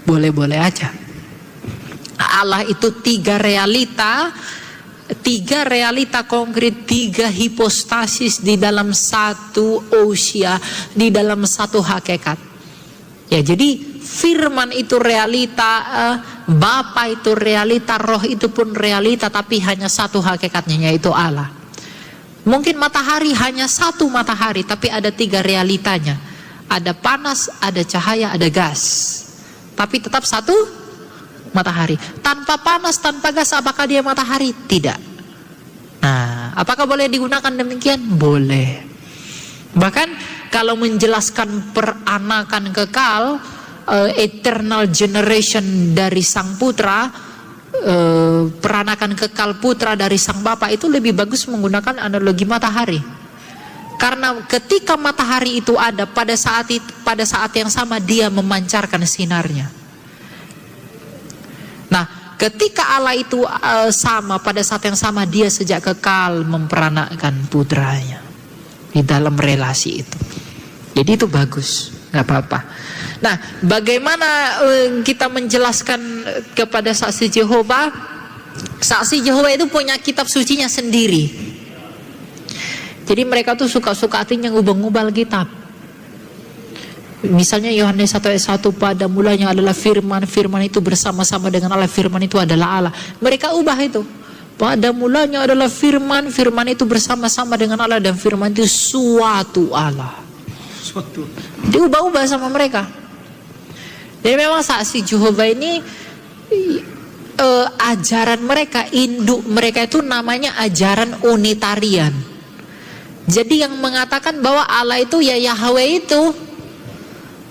Boleh-boleh aja. Allah itu tiga realita konkret, tiga hipostasis di dalam satu ousia, di dalam satu hakikat. Ya, jadi firman itu realita, Bapa itu realita, roh itu pun realita, tapi hanya satu hakikatnya, yaitu Allah. Mungkin matahari hanya satu matahari, tapi ada tiga realitanya. Ada panas, ada cahaya, ada gas, tapi tetap satu matahari. Tanpa panas, tanpa gas, apakah dia matahari? Tidak. Nah, apakah boleh digunakan demikian? Boleh. Bahkan kalau menjelaskan peranakan kekal, eternal generation dari sang putra, peranakan kekal putra dari sang bapa, itu lebih bagus menggunakan analogi matahari. Karena ketika matahari itu ada, pada saat yang sama dia memancarkan sinarnya. Nah, ketika Allah itu sama, pada saat yang sama dia sejak kekal memperanakan putranya di dalam relasi itu. Jadi itu bagus, nggak apa-apa. Nah, bagaimana kita menjelaskan kepada saksi Jehovah? Saksi Jehovah itu punya kitab sucinya sendiri. Jadi mereka tuh suka-suka hatinya ngubah-ngubah kitab. Misalnya Yohanes 1 ayat 1, pada mulanya adalah firman, firman itu bersama-sama dengan Allah, firman itu adalah Allah. Mereka ubah itu. Pada mulanya adalah firman, firman itu bersama-sama dengan Allah, dan firman itu suatu Allah. Diubah-ubah sama mereka. Jadi memang saksi Jehovah ini ajaran mereka, induk mereka itu namanya ajaran unitarian. Jadi yang mengatakan bahwa Allah itu ya Yahweh itu,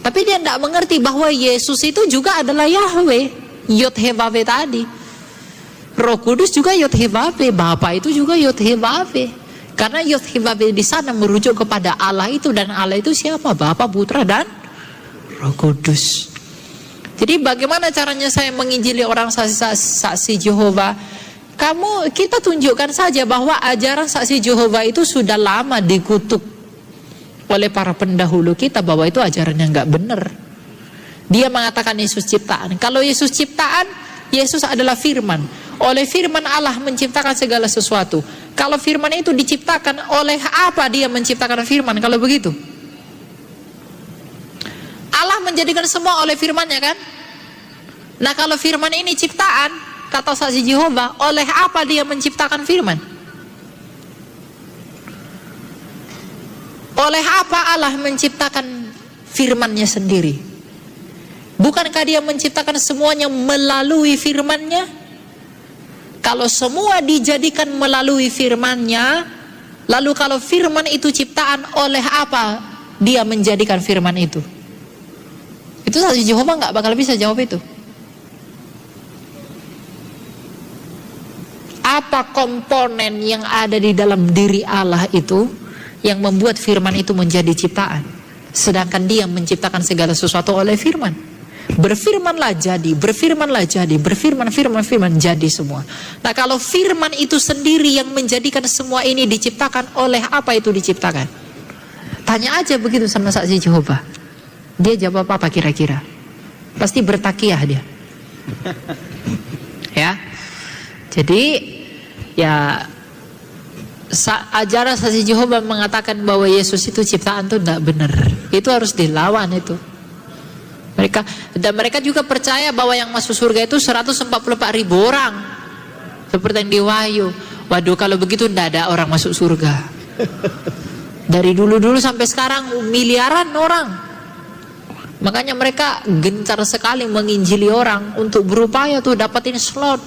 tapi dia tidak mengerti bahwa Yesus itu juga adalah Yahweh, Yod-Heh-Vav tadi. Roh Kudus juga Yod-Heh-Vav, Bapa itu juga Yod-Heh-Vav. Karena Yod-Heh-Vav di sana merujuk kepada Allah itu, dan Allah itu siapa? Bapa, Putra, dan Roh Kudus. Jadi bagaimana caranya saya menginjili orang saksi Jehovah? Kita tunjukkan saja bahwa ajaran saksi Jehovah itu sudah lama dikutuk oleh para pendahulu kita, bahwa itu ajaran yang nggak benar. Dia mengatakan Yesus ciptaan. Kalau Yesus ciptaan, Yesus adalah firman. Oleh firman Allah menciptakan segala sesuatu. Kalau firman itu diciptakan, oleh apa dia menciptakan firman? Kalau begitu, Allah menjadikan semua oleh firman-Nya kan? Nah, kalau firman ini ciptaan, kata saksi Jehovah, oleh apa dia menciptakan firman? Oleh apa Allah menciptakan firman-Nya sendiri? Bukankah dia menciptakan semuanya melalui firman-Nya? Kalau semua dijadikan melalui firman-Nya, lalu kalau firman itu ciptaan, oleh apa dia menjadikan firman itu? Itu saksi Jehovah nggak bakal bisa jawab itu. Apa komponen yang ada di dalam diri Allah itu yang membuat firman itu menjadi ciptaan? Sedangkan dia menciptakan segala sesuatu oleh firman. Berfirmanlah jadi, berfirmanlah jadi, firman jadi semua. Nah, kalau firman itu sendiri yang menjadikan semua ini diciptakan, oleh apa itu diciptakan? Tanya aja begitu sama saksi Jehovah. Dia jawab apa kira-kira? Pasti bertakiyah dia. Ya. Jadi ya, ajaran saksi Jehovah mengatakan bahwa Yesus itu ciptaan itu tidak benar. Itu harus dilawan itu. Mereka juga percaya bahwa yang masuk surga itu 144.000 orang. Seperti yang di Wahyu. Waduh, kalau begitu tidak ada orang masuk surga. Dari dulu-dulu sampai sekarang miliaran orang. Makanya mereka gencar sekali menginjili orang untuk berupaya tuh dapatin slot.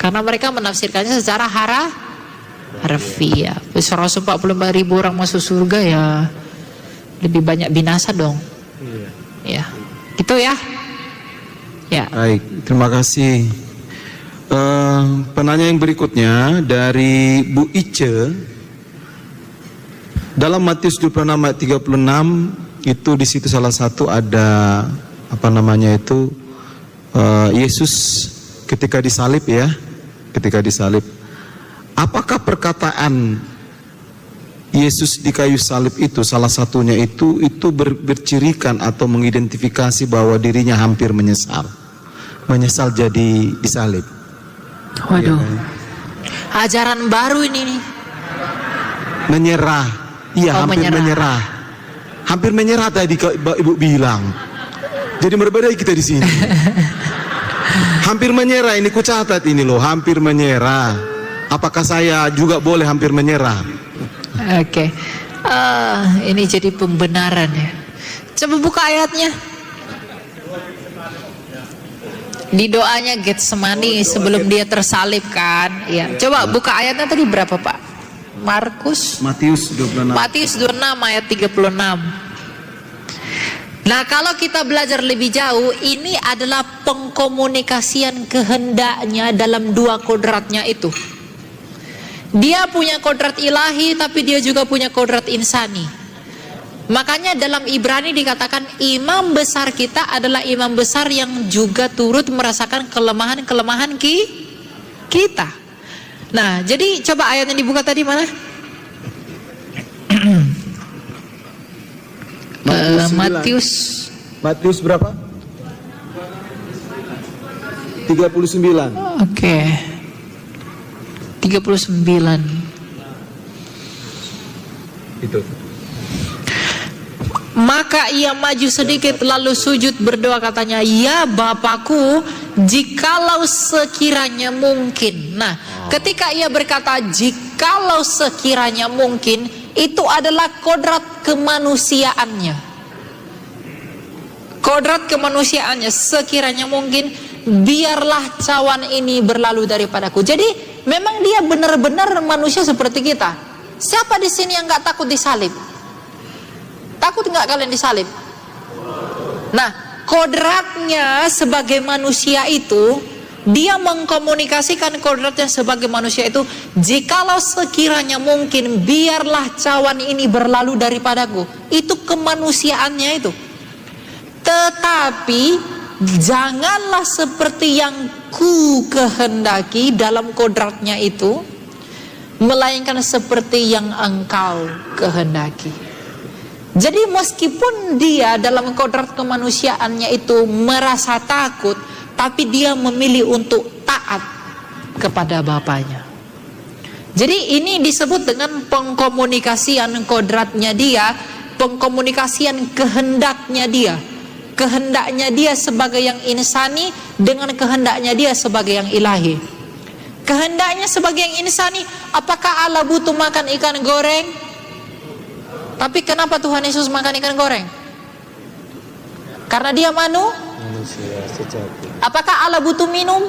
Karena mereka menafsirkannya secara harfiah. 144.000 orang masuk surga ya, lebih banyak binasa dong. Ya, gitu ya. Ya. Baik, terima kasih. Penanya yang berikutnya dari Bu Ice. Dalam Matius 26 ayat 36 itu di situ salah satu ada apa namanya itu Yesus ketika disalib ya, ketika disalib. Apakah perkataan Yesus di kayu salib itu salah satunya itu bercirikan atau mengidentifikasi bahwa dirinya hampir menyesal jadi disalib? Waduh, Ya, ajaran baru ini nih. Menyerah, iya, hampir menyerah. Hampir menyerah tadi Ibu bilang. Jadi berbeda kita di sini. Hampir menyerah, ini ku catat ini loh, hampir menyerah. Apakah saya juga boleh hampir menyerah? Oke. Ini jadi pembenaran ya. Coba buka ayatnya. Di doanya Getsemani sebelum dia tersalib kan. Ya. Coba buka ayatnya tadi berapa Pak? Matius 26. Matius 26 ayat 36. Nah, kalau kita belajar lebih jauh, ini adalah pengkomunikasian kehendaknya dalam dua kodratnya itu. Dia punya kodrat ilahi, tapi dia juga punya kodrat insani. Makanya dalam Ibrani dikatakan imam besar kita adalah imam besar yang juga turut merasakan kelemahan-kelemahan kita. Nah, jadi coba ayat yang dibuka tadi mana? Matius berapa? 39. Oke. 39. Itu. Maka ia maju sedikit lalu sujud berdoa katanya, ya Bapakku, jikalau sekiranya mungkin. Nah, ketika ia berkata jikalau sekiranya mungkin, itu adalah kodrat kemanusiaannya. Kodrat kemanusiaannya, sekiranya mungkin, biarlah cawan ini berlalu daripadaku. Jadi memang dia benar-benar manusia seperti kita. Siapa di sini yang nggak takut disalib? Takut nggak kalian disalib? Nah, kodratnya sebagai manusia itu, dia mengkomunikasikan kodratnya sebagai manusia itu, jikalau sekiranya mungkin, biarlah cawan ini berlalu daripadaku. Itu kemanusiaannya itu. Tetapi janganlah seperti yang ku kehendaki dalam kodratnya itu, melainkan seperti yang engkau kehendaki. Jadi meskipun dia dalam kodrat kemanusiaannya itu merasa takut, tapi dia memilih untuk taat kepada Bapaknya. Jadi ini disebut dengan pengkomunikasian kodratnya dia, pengkomunikasian kehendaknya dia. Kehendaknya dia sebagai yang insani dengan kehendaknya dia sebagai yang ilahi. Kehendaknya sebagai yang insani, apakah Allah butuh makan ikan goreng? Tapi kenapa Tuhan Yesus makan ikan goreng? Karena dia manusia sejati. Apakah Allah butuh minum?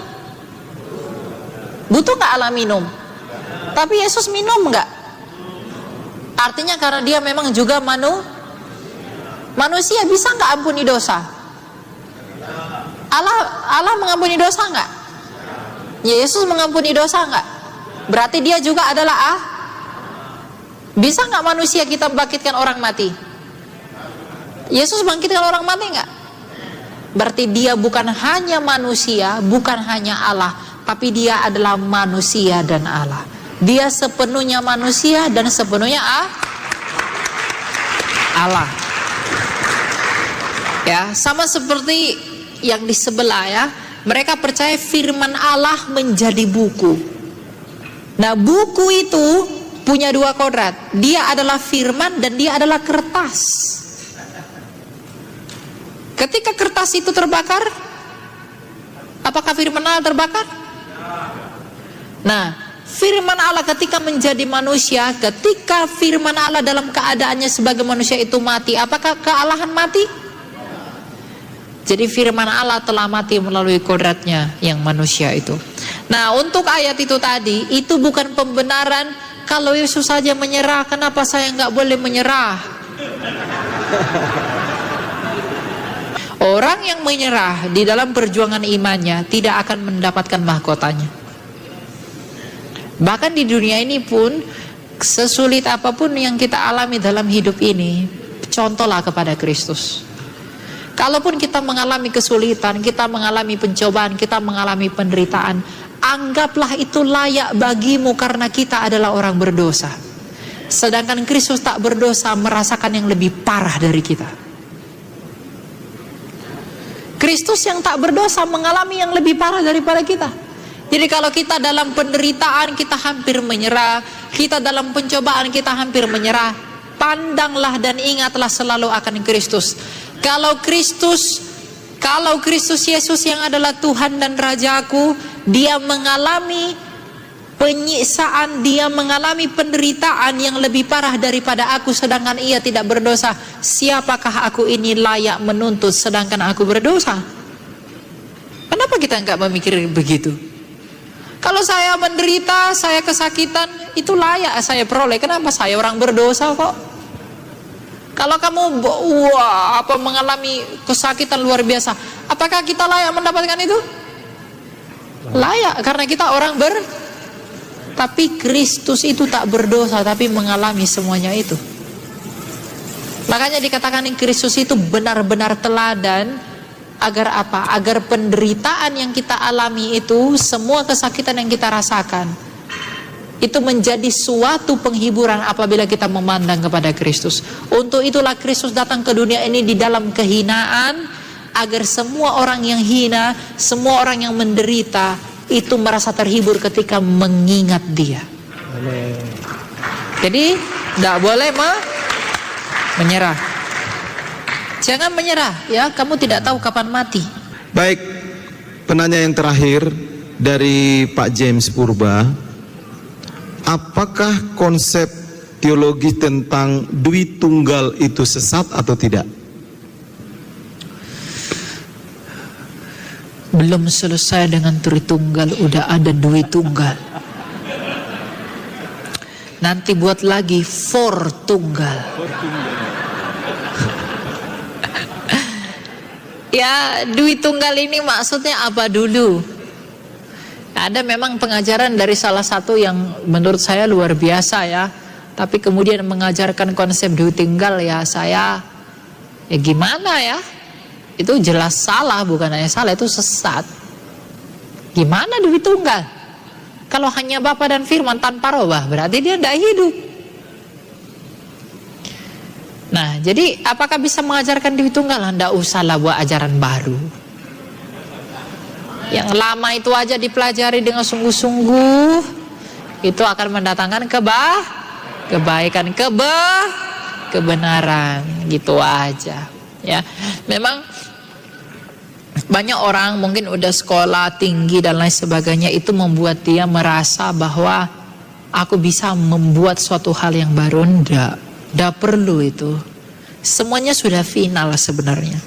Butuh nggak Allah minum? Tapi Yesus minum nggak? Artinya karena dia memang juga manusia, bisa nggak ampuni dosa? Allah mengampuni dosa nggak? Yesus mengampuni dosa nggak? Berarti dia juga adalah Bisa nggak manusia kita bangkitkan orang mati? Yesus bangkitkan orang mati nggak? Berarti dia bukan hanya manusia, bukan hanya Allah, tapi dia adalah manusia dan Allah. Dia sepenuhnya manusia dan sepenuhnya Allah. Ya, sama seperti yang di sebelah ya. Mereka percaya firman Allah menjadi buku. Nah, buku itu punya dua kodrat. Dia adalah firman dan dia adalah kertas. Ketika kertas itu terbakar, apakah firman Allah terbakar? Nah, firman Allah ketika menjadi manusia, ketika firman Allah dalam keadaannya sebagai manusia itu mati, apakah kealahan mati? Jadi firman Allah telah mati melalui kodratnya yang manusia itu. Nah, untuk ayat itu tadi, itu bukan pembenaran kalau Yesus saja menyerah, kenapa saya nggak boleh menyerah? Orang yang menyerah di dalam perjuangan imannya tidak akan mendapatkan mahkotanya. Bahkan di dunia ini pun, sesulit apapun yang kita alami dalam hidup ini, contohlah kepada Kristus. Kalaupun kita mengalami kesulitan, kita mengalami pencobaan, kita mengalami penderitaan, anggaplah itu layak bagimu karena kita adalah orang berdosa. Sedangkan Kristus tak berdosa merasakan yang lebih parah dari kita. Kristus yang tak berdosa mengalami yang lebih parah daripada kita. Jadi kalau kita dalam penderitaan kita hampir menyerah, kita dalam pencobaan kita hampir menyerah, pandanglah dan ingatlah selalu akan Kristus. Kalau Kristus Yesus yang adalah Tuhan dan Rajaku, dia mengalami penyiksaan, dia mengalami penderitaan yang lebih parah daripada aku, sedangkan ia tidak berdosa. Siapakah aku ini layak menuntut sedangkan aku berdosa? Kenapa kita nggak memikir begitu? Kalau saya menderita, saya kesakitan, itu layak saya peroleh. Kenapa saya orang berdosa kok? Kalau kamu mengalami kesakitan luar biasa, apakah kita layak mendapatkan itu? Layak, karena kita orang tapi Kristus itu tak berdosa tapi mengalami semuanya itu. Makanya dikatakan Kristus itu benar-benar teladan. Agar apa? Agar penderitaan yang kita alami itu, semua kesakitan yang kita rasakan, itu menjadi suatu penghiburan apabila kita memandang kepada Kristus. Untuk itulah Kristus datang ke dunia ini di dalam kehinaan, agar semua orang yang hina, semua orang yang menderita itu merasa terhibur ketika mengingat dia. Amin. Jadi tidak boleh menyerah. Jangan menyerah ya, kamu tidak tahu kapan mati. Baik, penanya yang terakhir dari Pak James Purba. Apakah konsep teologi tentang Dwi Tunggal itu sesat atau tidak? Belum selesai dengan Tritunggal, udah ada Dwi Tunggal. Nanti buat lagi Fortunggal. Ya, Dwi Tunggal ini maksudnya apa dulu? Ada memang pengajaran dari salah satu yang menurut saya luar biasa ya. Tapi kemudian mengajarkan konsep Dwi Tunggal ya gimana ya? Itu jelas salah, bukan hanya salah, itu sesat. Gimana Dwi Tunggal? Kalau hanya Bapa dan Firman tanpa Roh, berarti dia tidak hidup. Nah, jadi apakah bisa mengajarkan Dwi Tunggal? Tidak usahlah buat ajaran baru. Yang lama itu aja dipelajari dengan sungguh-sungguh, itu akan mendatangkan kebaikan, kebenaran, gitu aja. Ya, memang banyak orang mungkin udah sekolah tinggi dan lain sebagainya, itu membuat dia merasa bahwa aku bisa membuat suatu hal yang baru. Tidak perlu itu. Semuanya sudah final sebenarnya.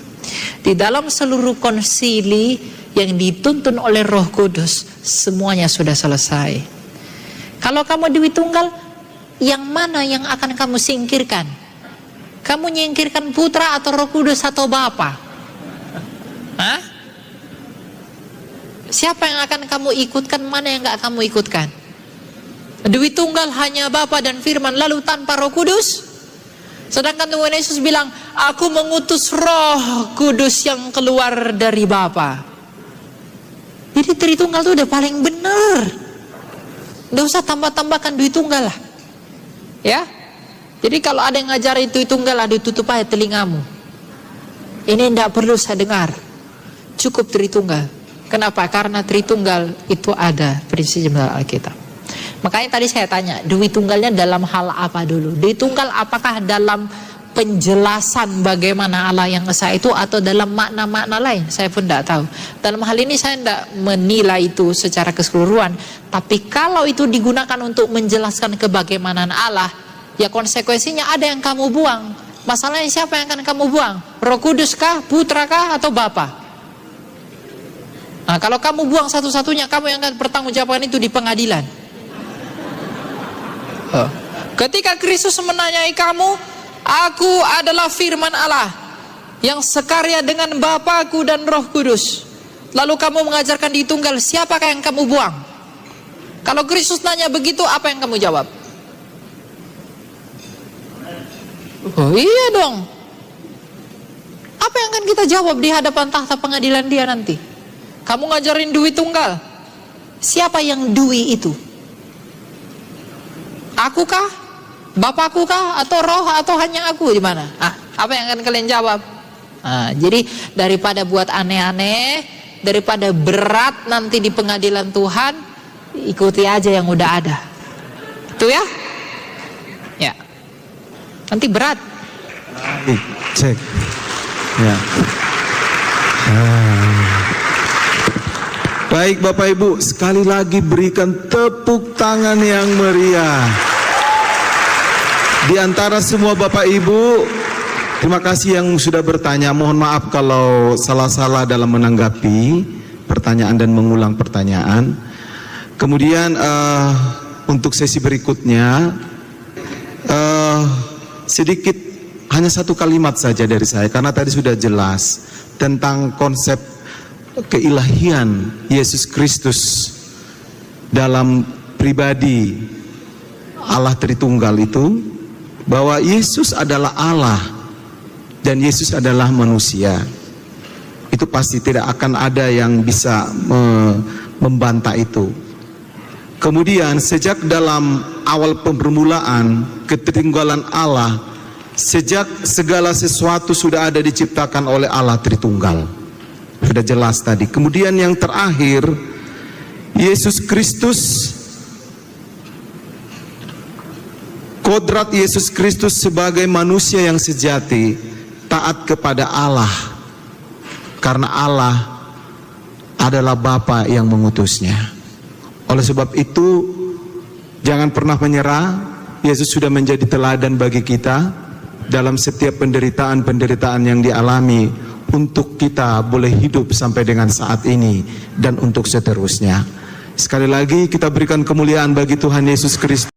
Di dalam seluruh konsili yang dituntun oleh Roh Kudus, semuanya sudah selesai. Kalau kamu Dwi Tunggal, yang mana yang akan kamu singkirkan? Kamu nyingkirkan Putra atau Roh Kudus atau Bapa? Hah? Siapa yang akan kamu ikutkan, mana yang gak kamu ikutkan? Dewi Tunggal hanya Bapa dan Firman, lalu tanpa Roh Kudus. Sedangkan Tuhan Yesus bilang, aku mengutus Roh Kudus yang keluar dari Bapa. Jadi Tritunggal itu udah paling benar. Nggak usah tambah-tambahkan Dewi Tunggal lah. Ya. Jadi kalau ada yang ngajarin Dewi Tunggal, ada tutup aja telingamu. Ini tidak perlu saya dengar. Cukup Tritunggal. Kenapa? Karena Tritunggal itu ada prinsip dalam Alkitab. Makanya tadi saya tanya, Dewi Tunggalnya dalam hal apa dulu? Dewi Tunggal apakah dalam penjelasan bagaimana Allah yang esa itu, atau dalam makna-makna lain? Saya pun tidak tahu. Dalam hal ini saya tidak menilai itu secara keseluruhan. Tapi kalau itu digunakan untuk menjelaskan kebagaimana Allah, ya konsekuensinya ada yang kamu buang. Masalahnya siapa yang akan kamu buang? Roh Kudus kah, Putra kah, atau Bapa? Nah, kalau kamu buang satu-satunya, kamu yang akan bertanggungjawabkan itu di pengadilan. Ketika Kristus menanyai kamu, aku adalah firman Allah yang sekarya dengan Bapa-Ku dan Roh Kudus. Lalu kamu mengajarkan di tunggal, siapakah yang kamu buang? Kalau Kristus nanya begitu, apa yang kamu jawab? Oh iya dong. Apa yang akan kita jawab di hadapan tahta pengadilan dia nanti? Kamu ngajarin Dewi Tunggal. Siapa yang Dewi itu? Aku kah? Bapakku kah? Atau roh? Atau hanya aku? Di mana? Apa yang akan kalian jawab? Jadi daripada buat aneh-aneh, daripada berat nanti di pengadilan Tuhan, ikuti aja yang udah ada. Itu ya? Ya. Nanti berat. Cek. Ya. Baik Bapak Ibu, sekali lagi berikan tepuk tangan yang meriah. Di antara semua Bapak Ibu, terima kasih yang sudah bertanya. Mohon maaf kalau salah-salah dalam menanggapi pertanyaan dan mengulang pertanyaan. Kemudian untuk sesi berikutnya, sedikit hanya satu kalimat saja dari saya, karena tadi sudah jelas tentang konsep keilahian Yesus Kristus dalam pribadi Allah Tritunggal itu, bahwa Yesus adalah Allah dan Yesus adalah manusia. Itu pasti tidak akan ada yang bisa membantah itu. Kemudian sejak dalam awal permulaan ketritunggalan Allah, sejak segala sesuatu sudah ada diciptakan oleh Allah Tritunggal. Sudah jelas tadi. Kemudian yang terakhir, Yesus Kristus, kodrat Yesus Kristus sebagai manusia yang sejati, taat kepada Allah, karena Allah adalah Bapa yang mengutusnya. Oleh sebab itu, jangan pernah menyerah. Yesus sudah menjadi teladan bagi kita dalam setiap penderitaan-penderitaan yang dialami, untuk kita boleh hidup sampai dengan saat ini dan untuk seterusnya. Sekali lagi kita berikan kemuliaan bagi Tuhan Yesus Kristus.